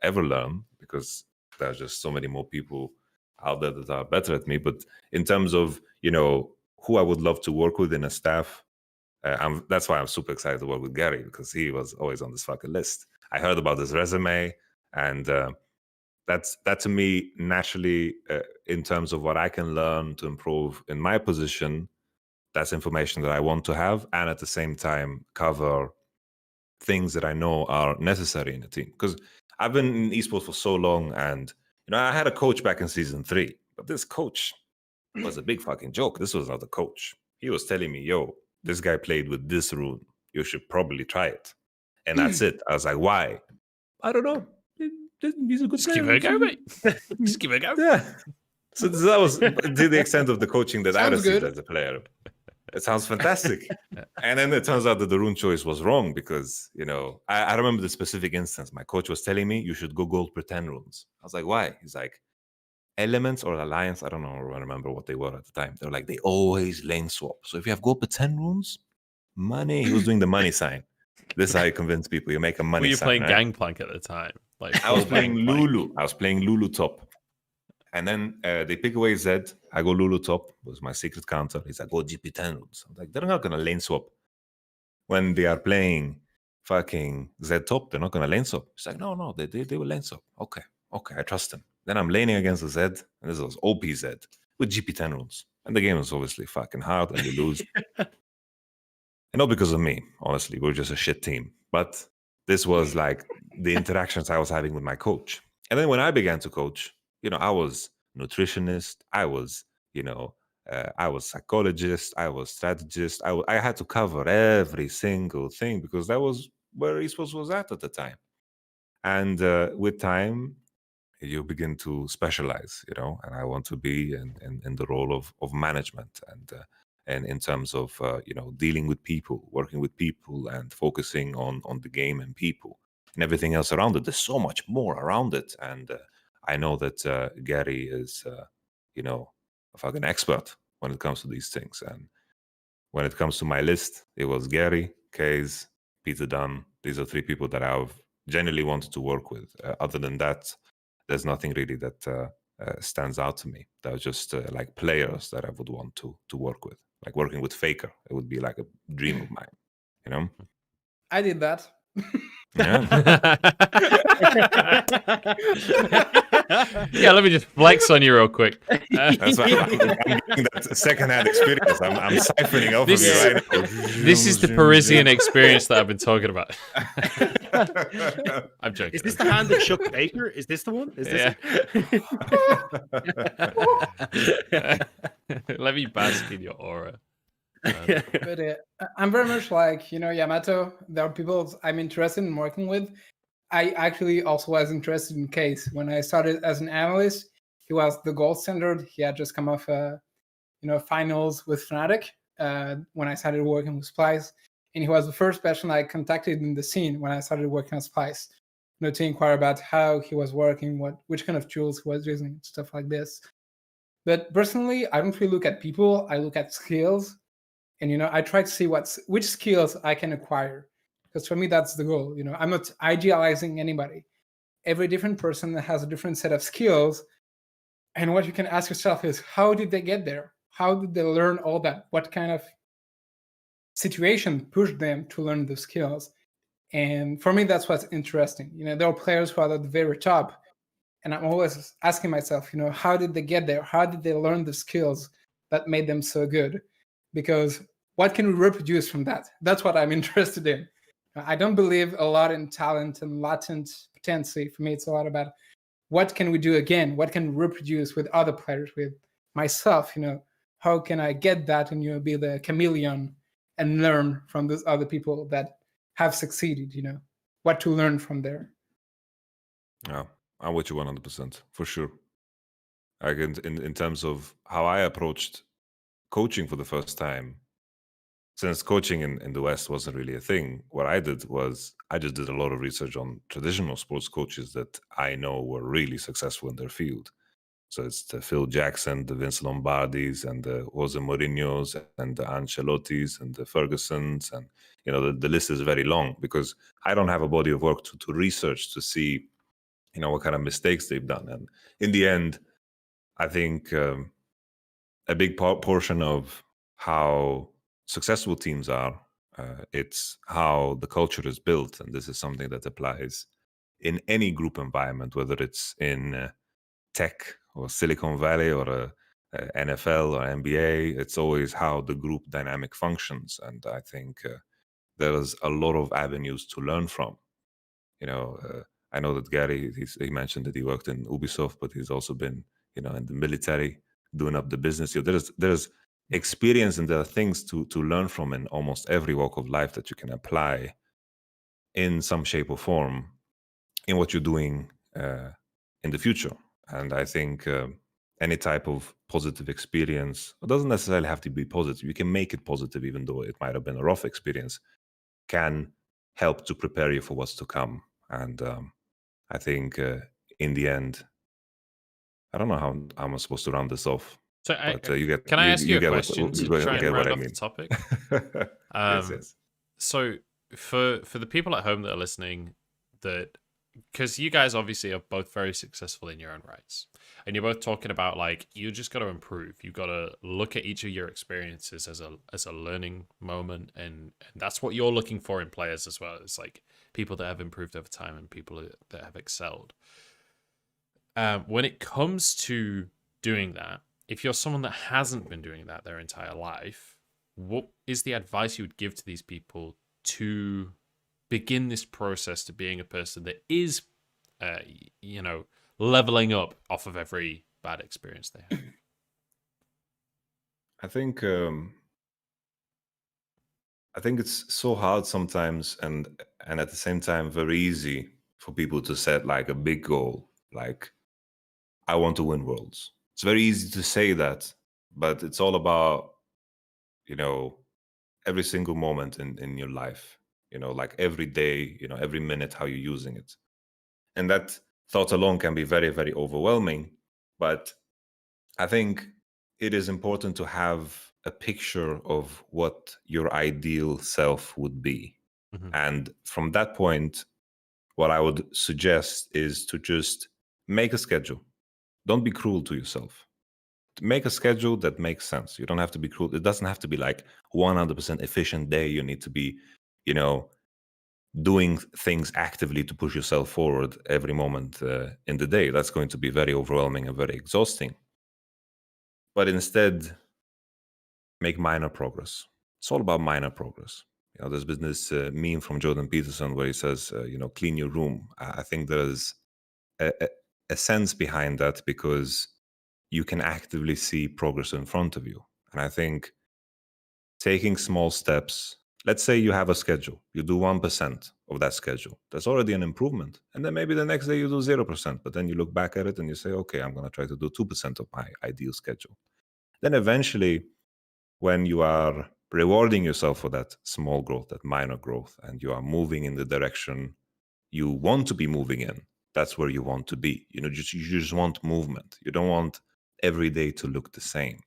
ever learn, because there's just so many more people out there that are better at me. But in terms of, who I would love to work with in a staff, that's why I'm super excited to work with Gary, because he was always on this fucking list. I heard about his resume, and that to me naturally, in terms of what I can learn to improve in my position, that's information that I want to have, and at the same time cover things that I know are necessary in a team. Because I've been in esports for so long, and I had a coach back in season 3, but this coach was a big fucking joke. This was not a coach. He was telling me, yo, this guy played with this rune, you should probably try it. And that's it. I was like, why? I don't know. He's a good
Just give it a go, mate. Just give it a go.
Yeah. So that was to the extent of the coaching that I
Sounds
received
good.
as a player. It sounds fantastic. And then it turns out that the rune choice was wrong, because, I remember the specific instance. My coach was telling me you should go gold pretend runes. I was like, why? He's like, Elements or Alliance, I don't know, I remember what they were at the time. They're like, they always lane swap. So if you have gold pretend runes, money. He was doing the money sign. This is how you convince people. You make a money
Were you
sign.
playing
right?
Gangplank at the time? Like
I was
full
playing
Gangplank?
Lulu. I was playing Lulu top. And then they pick away Zed. I go Lulu top. It was my secret counter. He's like, go GP10 runes. I'm like, they're not going to lane swap. When they are playing fucking Zed top, they're not going to lane swap. He's like, no, they will lane swap. Okay, I trust him. Then I'm laning against the Zed, and this was OP Zed with GP10 runes. And the game is obviously fucking hard, and we lose. And not because of me, honestly. We're just a shit team. But this was like the interactions I was having with my coach. And then when I began to coach, I was nutritionist, I was, I was psychologist, I was strategist. I had to cover every single thing, because that was where esports was at the time. And with time, you begin to specialize, and I want to be in the role of management, and in terms of dealing with people, working with people, and focusing on the game and people and everything else around it. There's so much more around it, and I know that Gary is a fucking expert when it comes to these things. And when it comes to my list, it was Gary, Kaze, Peter Dunn. These are 3 people that I've genuinely wanted to work with. Other than that, there's nothing really that stands out to me. They're just like players that I would want to work with. Like working with Faker, it would be like a dream of mine.
I did that.
Yeah.
Yeah, let me just flex on you real quick.
That's why I'm getting that secondhand experience. I'm siphoning off
This
of
is-
you right now.
This is the Parisian experience that I've been talking about. I'm joking.
Is this the hand that shook Baker? Is this the one? Is this
Let me bask in your aura.
But I'm very much like, Yamato. There are people I'm interested in working with. I actually also was interested in Case. When I started as an analyst, he was the gold standard. He had just come off, finals with Fnatic when I started working with Splice. And he was the first person I contacted in the scene when I started working on Splice, to inquire about how he was working, which kind of tools he was using, stuff like this. But personally, I don't really look at people. I look at skills. And, I try to see which skills I can acquire. Because for me, that's the goal. I'm not idealizing anybody. Every different person has a different set of skills. And what you can ask yourself is, how did they get there? How did they learn all that? What kind of situation pushed them to learn the skills? And for me, that's what's interesting. There are players who are at the very top. And I'm always asking myself, how did they get there? How did they learn the skills that made them so good? Because what can we reproduce from that? That's what I'm interested in. I don't believe a lot in talent and latent potential. For me, it's a lot about what can we do again? What can we reproduce with other players, with myself? how can I get that and be the chameleon and learn from those other people that have succeeded, what to learn from there.
Yeah, I'm with you 100% for sure. Like in terms of how I approached coaching for the first time, since coaching in the West wasn't really a thing, what I did was I just did a lot of research on traditional sports coaches that I know were really successful in their field. So it's the Phil Jackson, the Vince Lombardis, and the Jose Mourinho's, and the Ancelottis, and the Fergusons, and the list is very long because I don't have a body of work to research to see, what kind of mistakes they've done. And in the end, I think a big portion of how successful teams are, it's how the culture is built, and this is something that applies in any group environment, whether it's in tech or Silicon Valley or NFL or NBA. It's always how the group dynamic functions, and I think there's a lot of avenues to learn from. I know that Gary, he mentioned that he worked in Ubisoft, but he's also been in the military doing up the business. There's experience and there are things to learn from in almost every walk of life that you can apply in some shape or form in what you're doing in the future. And I think any type of positive experience, it doesn't necessarily have to be positive. You can make it positive, even though it might have been a rough experience, can help to prepare you for what's to come. And I think in the end, I don't know how I'm supposed to round this off.
So
can
I ask you a
what
question to try and round off the topic?
Yes.
So for the people at home that are listening, because you guys obviously are both very successful in your own rights, and you're both talking about you just got to improve. You've got to look at each of your experiences as a learning moment, and that's what you're looking for in players as well. It's people that have improved over time and people that have excelled. When it comes to doing that, if you're someone that hasn't been doing that their entire life, what is the advice you would give to these people to begin this process to being a person that is, leveling up off of every bad experience they have?
I think it's so hard sometimes, and at the same time very easy for people to set a big goal, I want to win worlds. It's very easy to say that, but it's all about every single moment in your life, every day, every minute, how you're using it. And that thought alone can be very, very overwhelming. But I think it is important to have a picture of what your ideal self would be.
Mm-hmm.
And from that point, what I would suggest is to just make a schedule. Don't be cruel to yourself. Make a schedule that makes sense. You don't have to be cruel. It doesn't have to be 100% efficient day. You need to be, doing things actively to push yourself forward every moment in the day. That's going to be very overwhelming and very exhausting. But instead, make minor progress. It's all about minor progress. There's been this meme from Jordan Peterson where he says, clean your room. I think there's a sense behind that because you can actively see progress in front of you. And I think taking small steps, let's say you have a schedule, you do 1% of that schedule. That's already an improvement. And then maybe the next day you do 0%, but then you look back at it and you say, okay, I'm going to try to do 2% of my ideal schedule. Then eventually, when you are rewarding yourself for that small growth, that minor growth, and you are moving in the direction you want to be moving in, that's where you want to be. You just want movement. You don't want every day to look the same.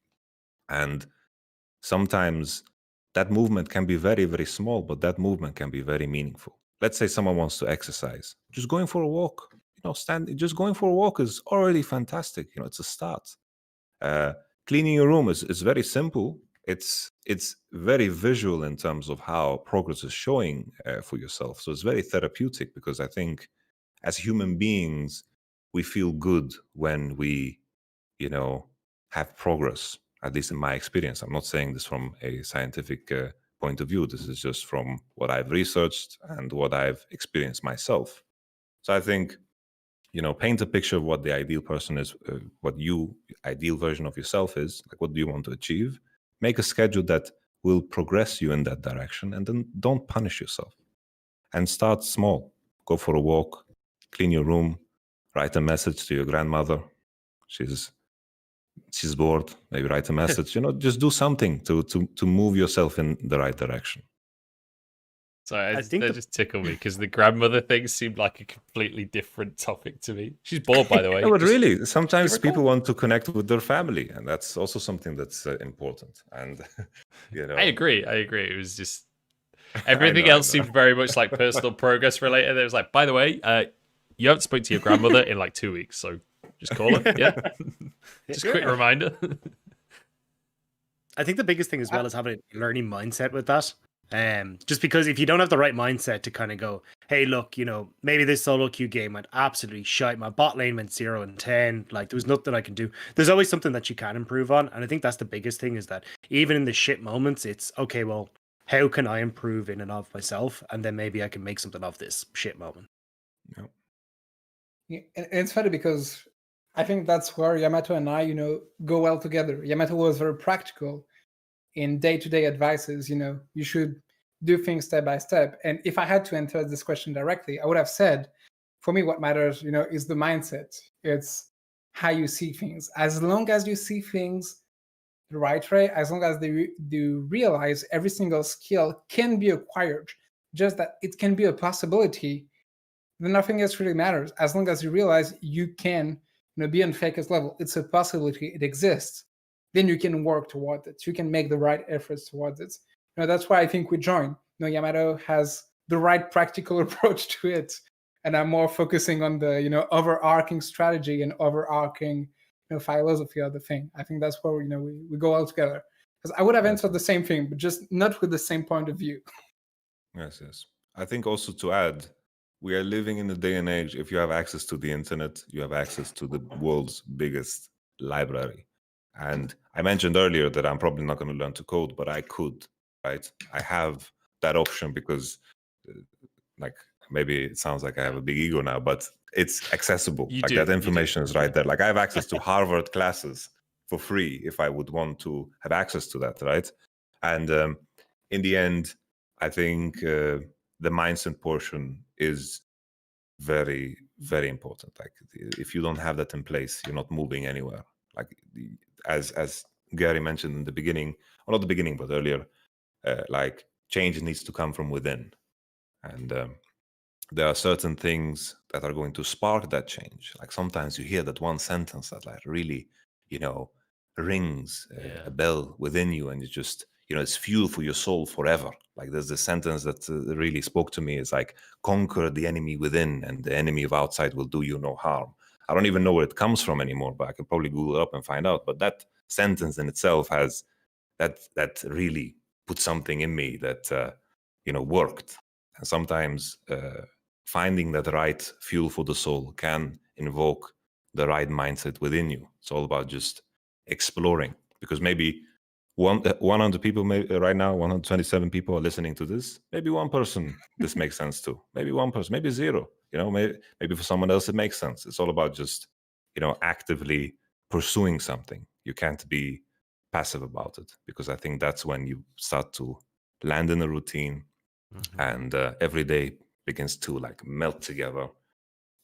And sometimes that movement can be very, very small, but that movement can be very meaningful. Let's say someone wants to exercise. Just going for a walk, just going for a walk is already fantastic. It's a start. Cleaning your room is very simple. It's very visual in terms of how progress is showing for yourself. So it's very therapeutic because I think as human beings, we feel good when we, have progress, at least in my experience. I'm not saying this from a scientific point of view. This is just from what I've researched and what I've experienced myself. So I think paint a picture of what the ideal person is, what you ideal version of yourself is. Like, what do you want to achieve? Make a schedule that will progress you in that direction, and then don't punish yourself. And start small. Go for a walk, clean your room, write a message to your grandmother. She's bored. Maybe write a message. Just do something to move yourself in the right direction.
Sorry,
I think
they just tickle me because the grandmother thing seemed like a completely different topic to me. She's bored, by the way.
No, but really, sometimes people want to connect with their family, and that's also something that's important. And
I agree. It was just everything else seemed very much like personal progress related. It was like, by the way, you haven't spoken to your grandmother in like 2 weeks, so just call her. Yeah, just a quick reminder.
I think the biggest thing as well is having a learning mindset with that. Just because if you don't have the right mindset to kind of go, hey, look, maybe this solo queue game went absolutely shite. My bot lane went 0-10. Like, there was nothing I can do. There's always something that you can improve on. And I think that's the biggest thing, is that even in the shit moments, it's okay, well, how can I improve in and of myself? And then maybe I can make something of this shit moment.
Yeah, and it's funny because I think that's where Yamato and I, go well together. Yamato was very practical in day-to-day advices. You should do things step by step. And if I had to answer this question directly, I would have said, for me, what matters, is the mindset. It's how you see things. As long as you see things the right way, as long as you realize every single skill can be acquired, just that it can be a possibility, then nothing else really matters. As long as you realize you can be on Faker's level, it's a possibility, it exists, then you can work towards it. You can make the right efforts towards it. That's why I think we joined. Yamato has the right practical approach to it, and I'm more focusing on the overarching strategy and overarching philosophy of the thing. I think that's where we go all together. Because I would have answered the same thing, but just not with the same point of view.
Yes. I think also to add, we are living in a day and age. If you have access to the internet, you have access to the world's biggest library. And I mentioned earlier that I'm probably not going to learn to code, but I could, right? I have that option because, maybe it sounds like I have a big ego now, but it's accessible. That information is right there. Like, I have access to Harvard classes for free if I would want to have access to that, right? And in the end, I think the mindset portion is very, very important. Like, if you don't have that in place, you're not moving anywhere. Like, as Gary mentioned in the beginning, or not the beginning, but earlier, change needs to come from within. And there are certain things that are going to spark that change. Like, sometimes you hear that one sentence that really, rings a bell within you, and it just, it's fuel for your soul forever. Like, there's this sentence that really spoke to me. It's like, conquer the enemy within, and the enemy of outside will do you no harm. I don't even know where it comes from anymore, but I can probably Google it up and find out. But that sentence in itself has that really put something in me that worked. And sometimes finding that right fuel for the soul can invoke the right mindset within you. It's all about just exploring, because maybe 100 people right now, 127 people are listening to this. Maybe one person this makes sense to. Maybe one person, maybe zero. Maybe for someone else it makes sense. It's all about just actively pursuing something. You can't be passive about it, because I think that's when you start to land in a routine, and every day begins to melt together.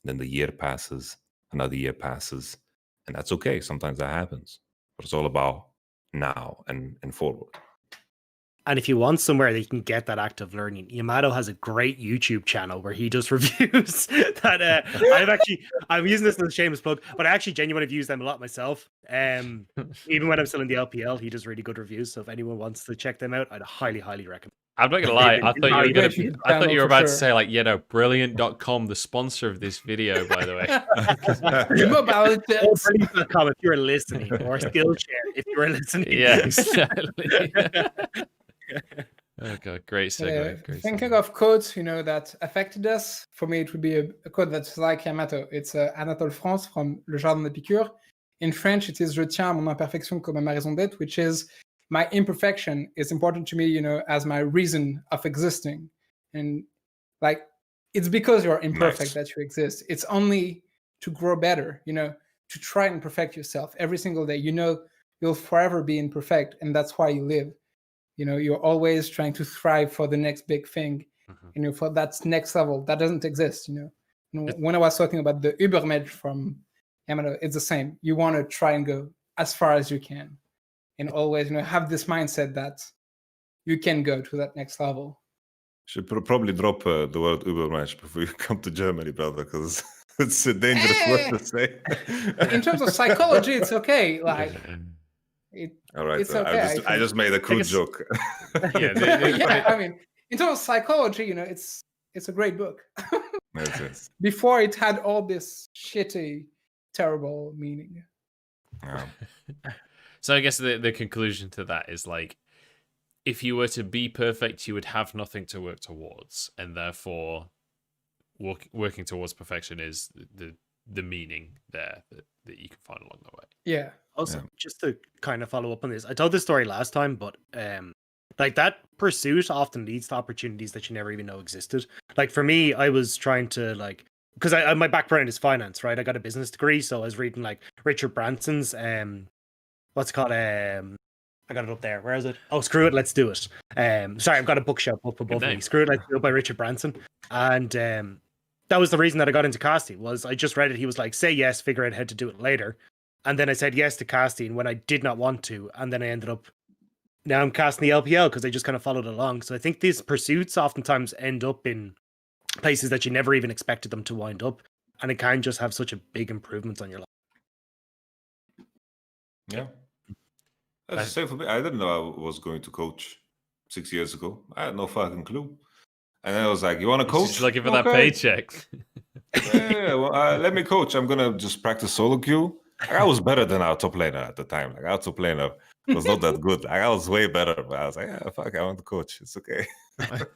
Then the year passes, another year passes, and that's okay. Sometimes that happens, but it's all about now and forward.
And if you want somewhere that you can get that active learning, Yamato has a great YouTube channel where he does reviews that I'm using this as a shameless plug, but I actually genuinely have used them a lot myself. Even when I'm still in the LPL, he does really good reviews. So if anyone wants to check them out, I'd highly, highly recommend.
I'm not gonna lie. I thought you were about to say brilliant.com, the sponsor of this video, by the way.
Brilliant.com if you're listening, or Skillshare if you're listening.
Yeah, exactly. Oh god, great segue.
Thinking of quotes, that affected us. For me, it would be a quote that's like Yamato. It's Anatole France from Le Jardin d'Épicure. In French, it is "Je tiens mon imperfection comme ma raison d'être," which is, my imperfection is important to me, as my reason of existing. And it's because you're imperfect that you exist. It's only to grow better, to try and perfect yourself every single day. You'll forever be imperfect, and that's why you live. You're always trying to thrive for the next big thing, for that next level that doesn't exist. When I was talking about the Übermensch from Yamato, it's the same. You want to try and go as far as you can, and always have this mindset that you can go to that next level.
Should probably drop the word Übermensch before you come to Germany, brother, because it's a dangerous word to say.
In terms of psychology, it's okay.
All right,
it's okay.
I just made a crude joke.
Yeah, I mean, in terms of psychology, it's a great book.
Yes.
Before it had all this shitty, terrible meaning.
Yeah.
So I guess the conclusion to that is like, if you were to be perfect, you would have nothing to work towards, and therefore, working towards perfection is the meaning there that you can find along the way.
Yeah.
Also, just to kind of follow up on this, I told this story last time, but like that pursuit often leads to opportunities that you never even know existed. Like for me, I was trying to because my background is finance, right? I got a business degree, so I was reading like Richard Branson's what's it called? I got it up there. Where is it? Oh, Screw It, Let's Do It. Sorry, I've got a bookshelf up above me. Screw It, Let's Do It by Richard Branson. And that was the reason that I got into casting, was I just read it. He was like, say yes, figure out how to do it later. And then I said yes to casting when I did not want to. And then I ended up, now I'm casting the LPL because I just kind of followed along. So I think these pursuits oftentimes end up in places that you never even expected them to wind up. And it can just have such a big improvement on your life.
Yeah. That's the same for me. I didn't know I was going to coach 6 years ago. I had no fucking clue. And then I was like, you want to coach?
Just looking for that paycheck.
Well, let me coach. I'm going to just practice solo queue. I was better than our top laner at the time. Like, our top laner was not that good. I was way better. But I was like, yeah, fuck, I want to coach. It's okay. And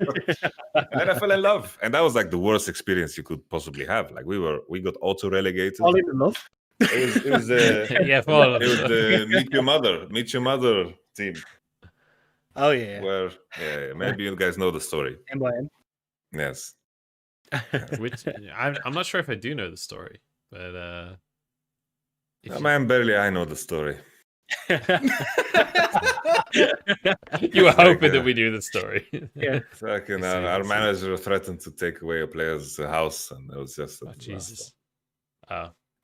then I fell in love. And that was like the worst experience you could possibly have. Like we got auto-relegated.
All in love?
It was the Meet Your Mother team.
Oh yeah.
Where maybe you guys know the story.
M-by-M.
Yes.
Which I'm not sure if I do know the story, but
man, barely I know the story.
You were hoping that we knew the story.
Yeah.
Fucking our manager threatened to take away a player's house, and it was just
Jesus.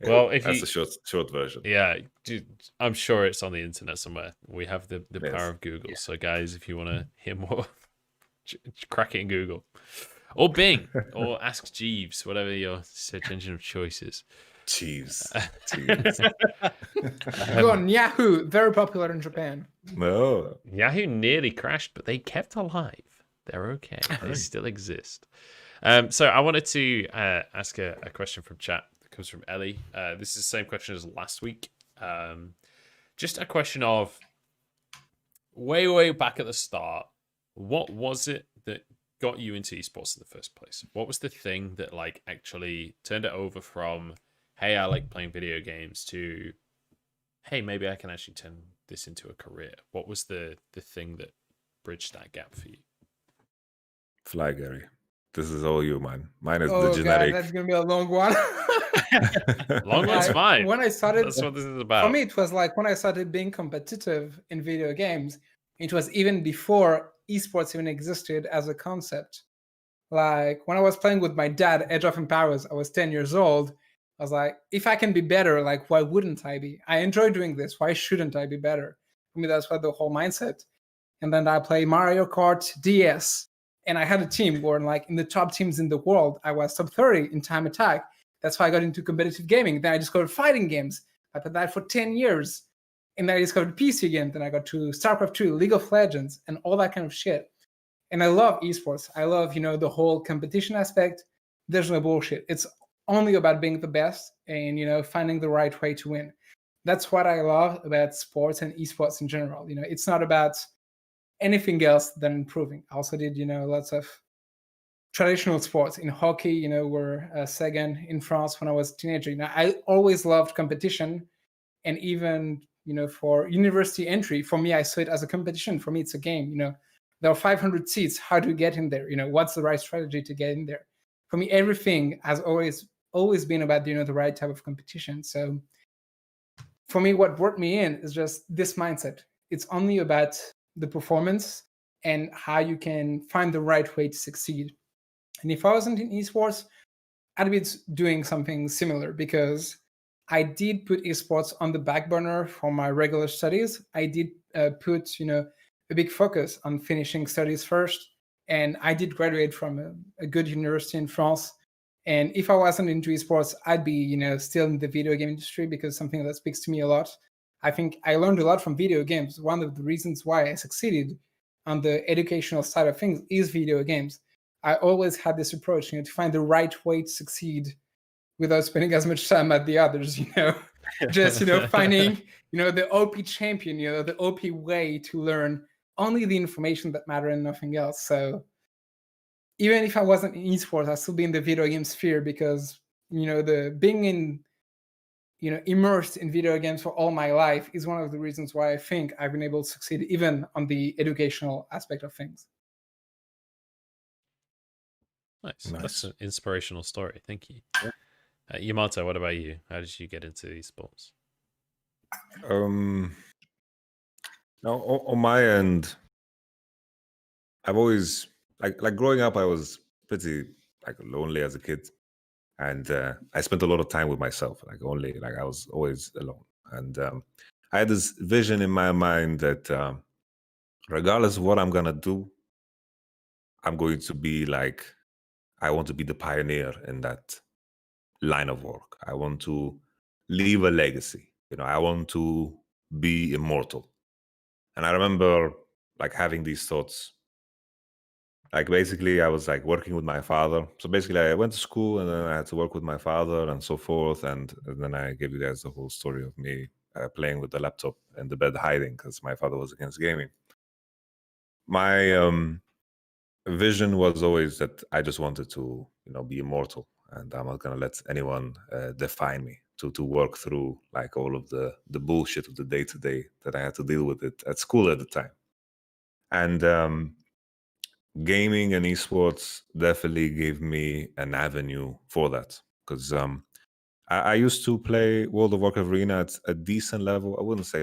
Well, that's a short version.
Yeah, dude, I'm sure it's on the internet somewhere. We have the power of Google.
Yeah.
So, guys, if you want to hear more, crack it in Google. Or Bing, or Ask Jeeves, whatever your search engine of choice is.
Jeeves.
Go on Yahoo, very popular in Japan.
No.
Yahoo nearly crashed, but they kept alive. They're okay. They still exist. So I wanted to ask a question from chat. Comes from Ellie. This is the same question as last week. Just a question of way back at the start. What was it that got you into esports in the first place? What was the thing that actually turned it over from, hey, I like playing video games, to, hey, maybe I can actually turn this into a career? What was the thing that bridged that gap for you?
Fly, Gary. This is all you, man. Mine is
Oh,
the generic.
God, that's gonna be a long one.
Long one's fine.
When I started,
That's what this is about.
for me, it was like when I started being competitive in video games. It was even before esports even existed as a concept. Like when I was playing with my dad, Age of Empires, I was 10 years old. I was like, if I can be better, why wouldn't I be? I enjoy doing this. Why shouldn't I be better? For me, that's what the whole mindset. And then I play Mario Kart DS. And I had a team where, in the top teams in the world, I was top 30 in time attack. That's why I got into competitive gaming. Then I discovered fighting games. I played that for 10 years. And then I discovered PC games. Then I got to StarCraft 2, League of Legends, and all that kind of shit. And I love esports. I love, the whole competition aspect. There's no bullshit. It's only about being the best and, finding the right way to win. That's what I love about sports and esports in general. It's not about anything else than improving. I also did, lots of traditional sports. In hockey, we're second in France when I was a teenager. I always loved competition, and even, for university entry, for me, I saw it as a competition. For me, it's a game. There are 500 seats. How do you get in there? What's the right strategy to get in there? For me, everything has always always been about the right type of competition. So for me, what brought me in is just this mindset. It's only about the performance and how you can find the right way to succeed. And if I wasn't in esports, I'd be doing something similar, because I did put esports on the back burner for my regular studies. I did put a big focus on finishing studies first, and I did graduate from a good university in France. And if I wasn't into esports, I'd be still in the video game industry, because something that speaks to me a lot. I think I learned a lot from video games. One of the reasons why I succeeded on the educational side of things is video games. I always had this approach, to find the right way to succeed without spending as much time at the others, just, finding, the OP champion, the OP way to learn only the information that matter and nothing else. So even if I wasn't in esports, I'd still be in the video game sphere, because, the being in, immersed in video games for all my life is one of the reasons why I think I've been able to succeed even on the educational aspect of things.
Nice. That's an inspirational story. Thank you. Yamato, what about you? How did you get into esports?
Now, on my end, I've always like growing up. I was pretty lonely as a kid, and I spent a lot of time with myself. I was always alone, and I had this vision in my mind that regardless of what I'm gonna do, I'm going to be I want to be the pioneer in that line of work. I want to leave a legacy. I want to be immortal. And I remember having these thoughts. Basically, I was working with my father. So basically, I went to school and then I had to work with my father and so forth. And then I gave you guys the whole story of me playing with the laptop in the bed hiding because my father was against gaming. My vision was always that I just wanted to, be immortal, and I'm not gonna let anyone define me. To work through all of the bullshit of the day to day that I had to deal with it at school at the time, and gaming and esports definitely gave me an avenue for that, because I used to play World of Warcraft Arena at a decent level. I wouldn't say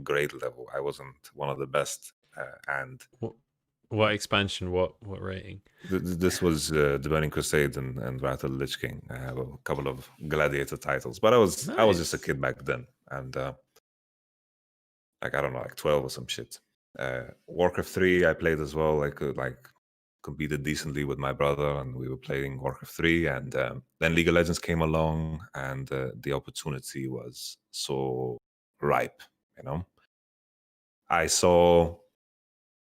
great level. I wasn't one of the best, and.
What expansion? What rating?
This was the Burning Crusade and Wrath of the Lich King. I have a couple of Gladiator titles, but I was just a kid back then, and I don't know, 12 or some shit. Warcraft 3 I played as well. I could competed decently with my brother, and we were playing Warcraft 3, and then League of Legends came along, and the opportunity was so ripe. I saw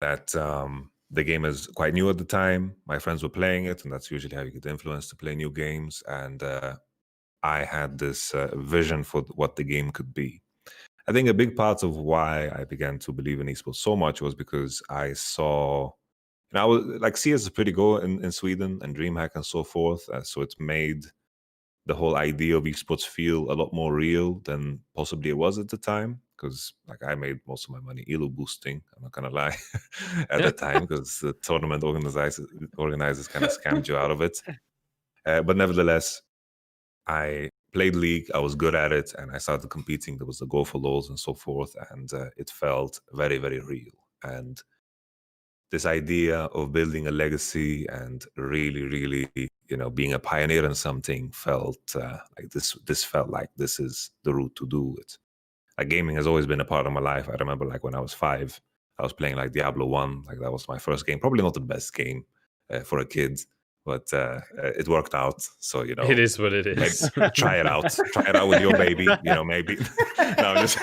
that the game is quite new at the time. My friends were playing it, and that's usually how you get influenced to play new games. And I had this vision for what the game could be. I think a big part of why I began to believe in esports so much was because I saw, I was CS is pretty good in Sweden, and DreamHack and so forth. So it made the whole idea of esports feel a lot more real than possibly it was at the time. Because I made most of my money elo boosting, I'm not gonna lie, at the time, because the tournament organizers kind of scammed you out of it. But nevertheless, I played League, I was good at it, and I started competing. There was the Go for Lols and so forth, and it felt very, very real. And this idea of building a legacy and really, really, being a pioneer in something felt this felt like this is the route to do it. Gaming has always been a part of my life. I remember when I was 5, I was playing Diablo 1. That was my first game. Probably not the best game for a kid, but it worked out. So,
it is what it is.
Try it out. Try it out with your baby, maybe. No, I'm just...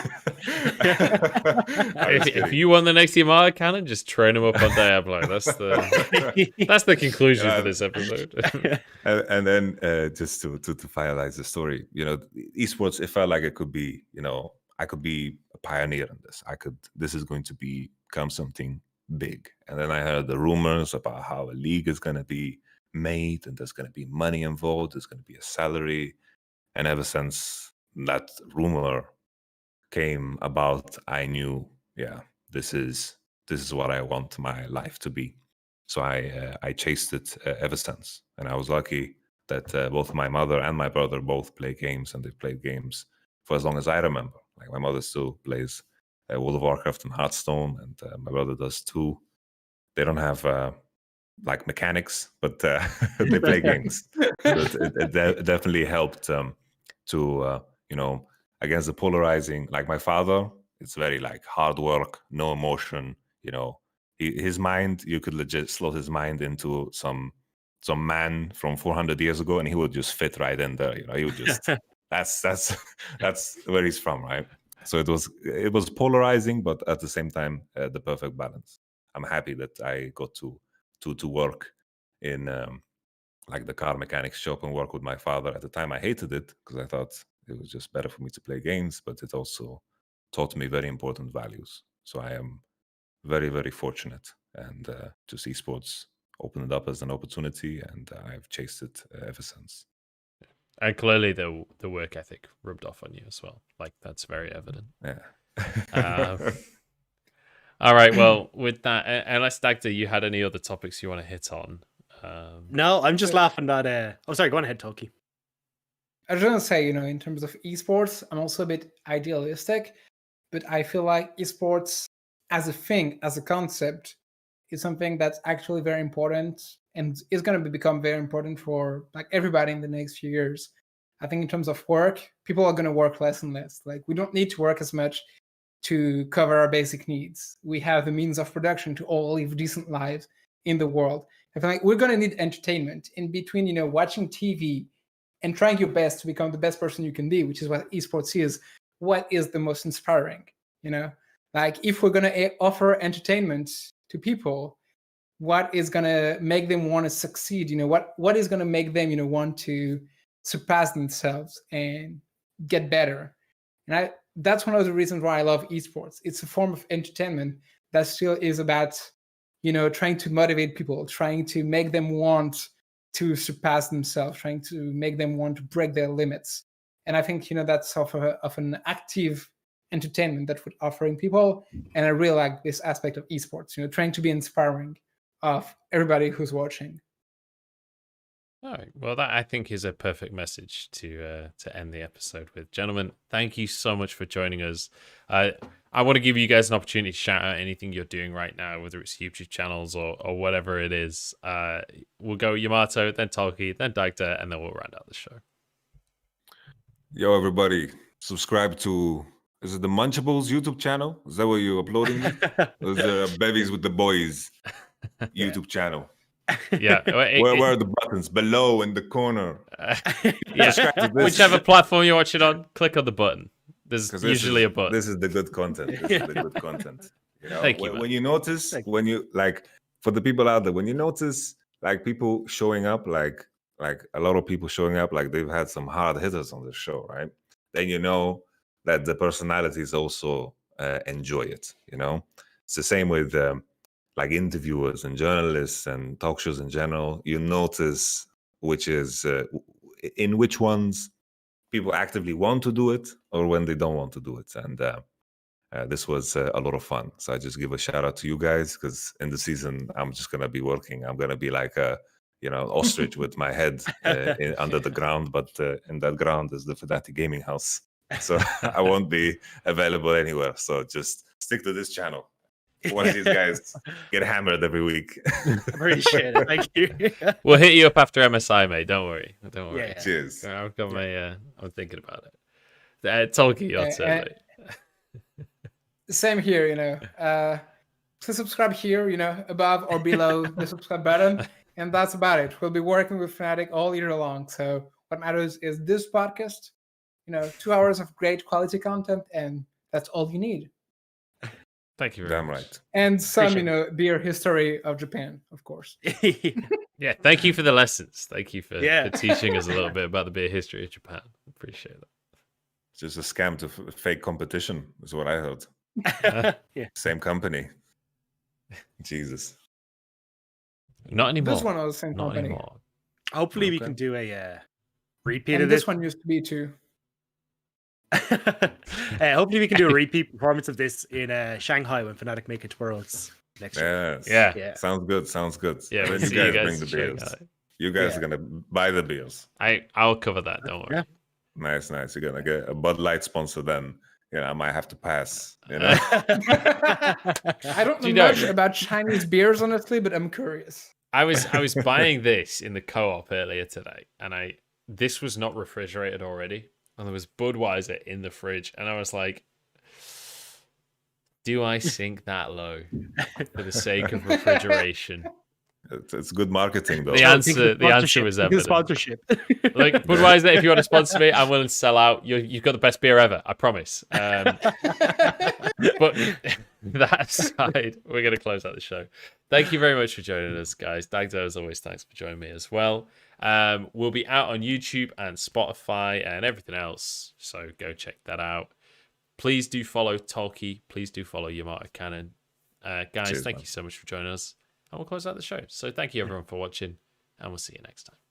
if you want the next YamatoCannon, just train him up on Diablo. That's the conclusion for this episode.
and then just to finalize the story, esports, it felt like it could be, I could be a pioneer in this. This is going to become something big. And then I heard the rumors about how a league is going to be made, and there's going to be money involved. There's going to be a salary. And ever since that rumor came about, I knew, this is what I want my life to be. So I chased it ever since. And I was lucky. that both my mother and my brother both play games, and they've played games for as long as I remember. Like my mother still plays World of Warcraft and Hearthstone, and my brother does too. They don't have like mechanics, but they play games. So it definitely helped to against the polarizing. Like my father, it's very like hard work, no emotion. His mind, you could legit slot his mind into some man from 400 years ago, and he would just fit right in there. He would just that's where he's from, right? So it was polarizing, but at the same time, the perfect balance. I'm happy that I got to work in like the car mechanics shop and work with my father. At the time, I hated it because I thought it was just better for me to play games, but it also taught me very important values. So I am very, very fortunate, and to see sports open it up as an opportunity, and I've chased it ever since.
And clearly the work ethic rubbed off on you as well. Like, that's very evident.
Yeah.
All right, well, with that, unless Dagda, you had any other topics you want to hit on?
No, I'm just laughing at... Oh, sorry, go on ahead, Tolki.
I was going to say, in terms of esports, I'm also a bit idealistic, but I feel like esports as a thing, as a concept, is something that's actually very important and is going to become very important for like everybody in the next few years. I think in terms of work, people are going to work less and less. Like, we don't need to work as much to cover our basic needs. We have the means of production to all live decent lives in the world. I feel like we're going to need entertainment in between, watching TV and trying your best to become the best person you can be, which is what esports is. What is the most inspiring? Like, if we're going to offer entertainment to people, what is going to make them want to succeed? What is going to make them, want to surpass themselves and get better? And that's one of the reasons why I love esports. It's a form of entertainment that still is about, trying to motivate people, trying to make them want to surpass themselves, trying to make them want to break their limits. And I think, that's of an active entertainment that we're offering people. And I really like this aspect of esports, trying to be inspiring of everybody who's watching.
All right. Well, that I think is a perfect message to end the episode with. Gentlemen, thank you so much for joining us. I want to give you guys an opportunity to shout out anything you're doing right now, whether it's YouTube channels or whatever it is. We'll go Yamato, then Tolki, then Dagda, and then we'll round out the show.
Yo, everybody, subscribe to, is it the Munchables YouTube channel? Is that what you're uploading? Or is there Bevvies with the Boys YouTube channel?
Yeah.
Where are the buttons? Below in the corner.
Yeah. Whichever platform you're watching on, click on the button. There's usually a button.
This is the good content. This is the good content.
Thank you.
When you notice, when you like, for the people out there, when you notice like people showing up, like a lot of people showing up, like they've had some hard hitters on the show, right? Then you know that the personalities also enjoy it. It's the same with like interviewers and journalists and talk shows in general. You notice which is in which ones people actively want to do it or when they don't want to do it. And this was a lot of fun. So I just give a shout out to you guys, because in the season, I'm just going to be working. I'm going to be like a, ostrich with my head under the ground. But in that ground is the Fnatic gaming house. So I won't be available anywhere. So just stick to this channel. Watch these guys get hammered every week.
Appreciate it. Thank you.
We'll hit you up after MSI, mate. Don't worry.
Yeah.
Cheers.
I've got I'm thinking about it. Tolki, I'll say.
Same here, so subscribe here, above or below the subscribe button. And that's about it. We'll be working with Fnatic all year long. So what matters is this podcast, 2 hours of great quality content, and that's all you need.
Thank you very
Damn
much.
right.
And some, beer history of Japan, of course.
Yeah, thank you for the lessons. Thank you for teaching us a little bit about the beer history of Japan. Appreciate that.
It's just a scam to fake competition, is what I heard.
Yeah.
Same company. Jesus.
Not anymore.
This one was the same
Not
company.
anymore.
Hopefully we can do a repeat
And
of
this one used to be too.
Hopefully we can do a repeat performance of this in Shanghai when Fnatic make it to Worlds next year.
Yes.
Yeah.
Sounds good.
Yeah,
Then
we'll
you
see
guys
you guys
bring the
in
beers.
Shanghai.
You guys
Yeah.
are gonna buy the beers.
I'll cover that. Don't worry.
Yeah.
Nice. You're gonna get a Bud Light sponsor then. I might have to pass. You know.
I don't
Do you
know
know-
much about Chinese beers, honestly, but I'm curious.
I was buying this in the co-op earlier today, and this was not refrigerated already, and there was Budweiser in the fridge, and I was like, do I sink that low for the sake of refrigeration?
It's good marketing, though.
The answer was
Think of
evident.
sponsorship.
Like, Budweiser, if you want to sponsor me, I'm willing to sell out. You've got the best beer ever, I promise. But that aside, we're going to close out the show. Thank you very much for joining us, guys. Dagdo, as always, thanks for joining me as well. We'll be out on YouTube and Spotify and everything else, so go check that out. Please do follow Tolki. Please do follow YamatoCannon. Guys,
Cheers,
thank
man.
you so much for joining us. And we'll close out the show. So thank you, everyone, for watching, and we'll see you next time.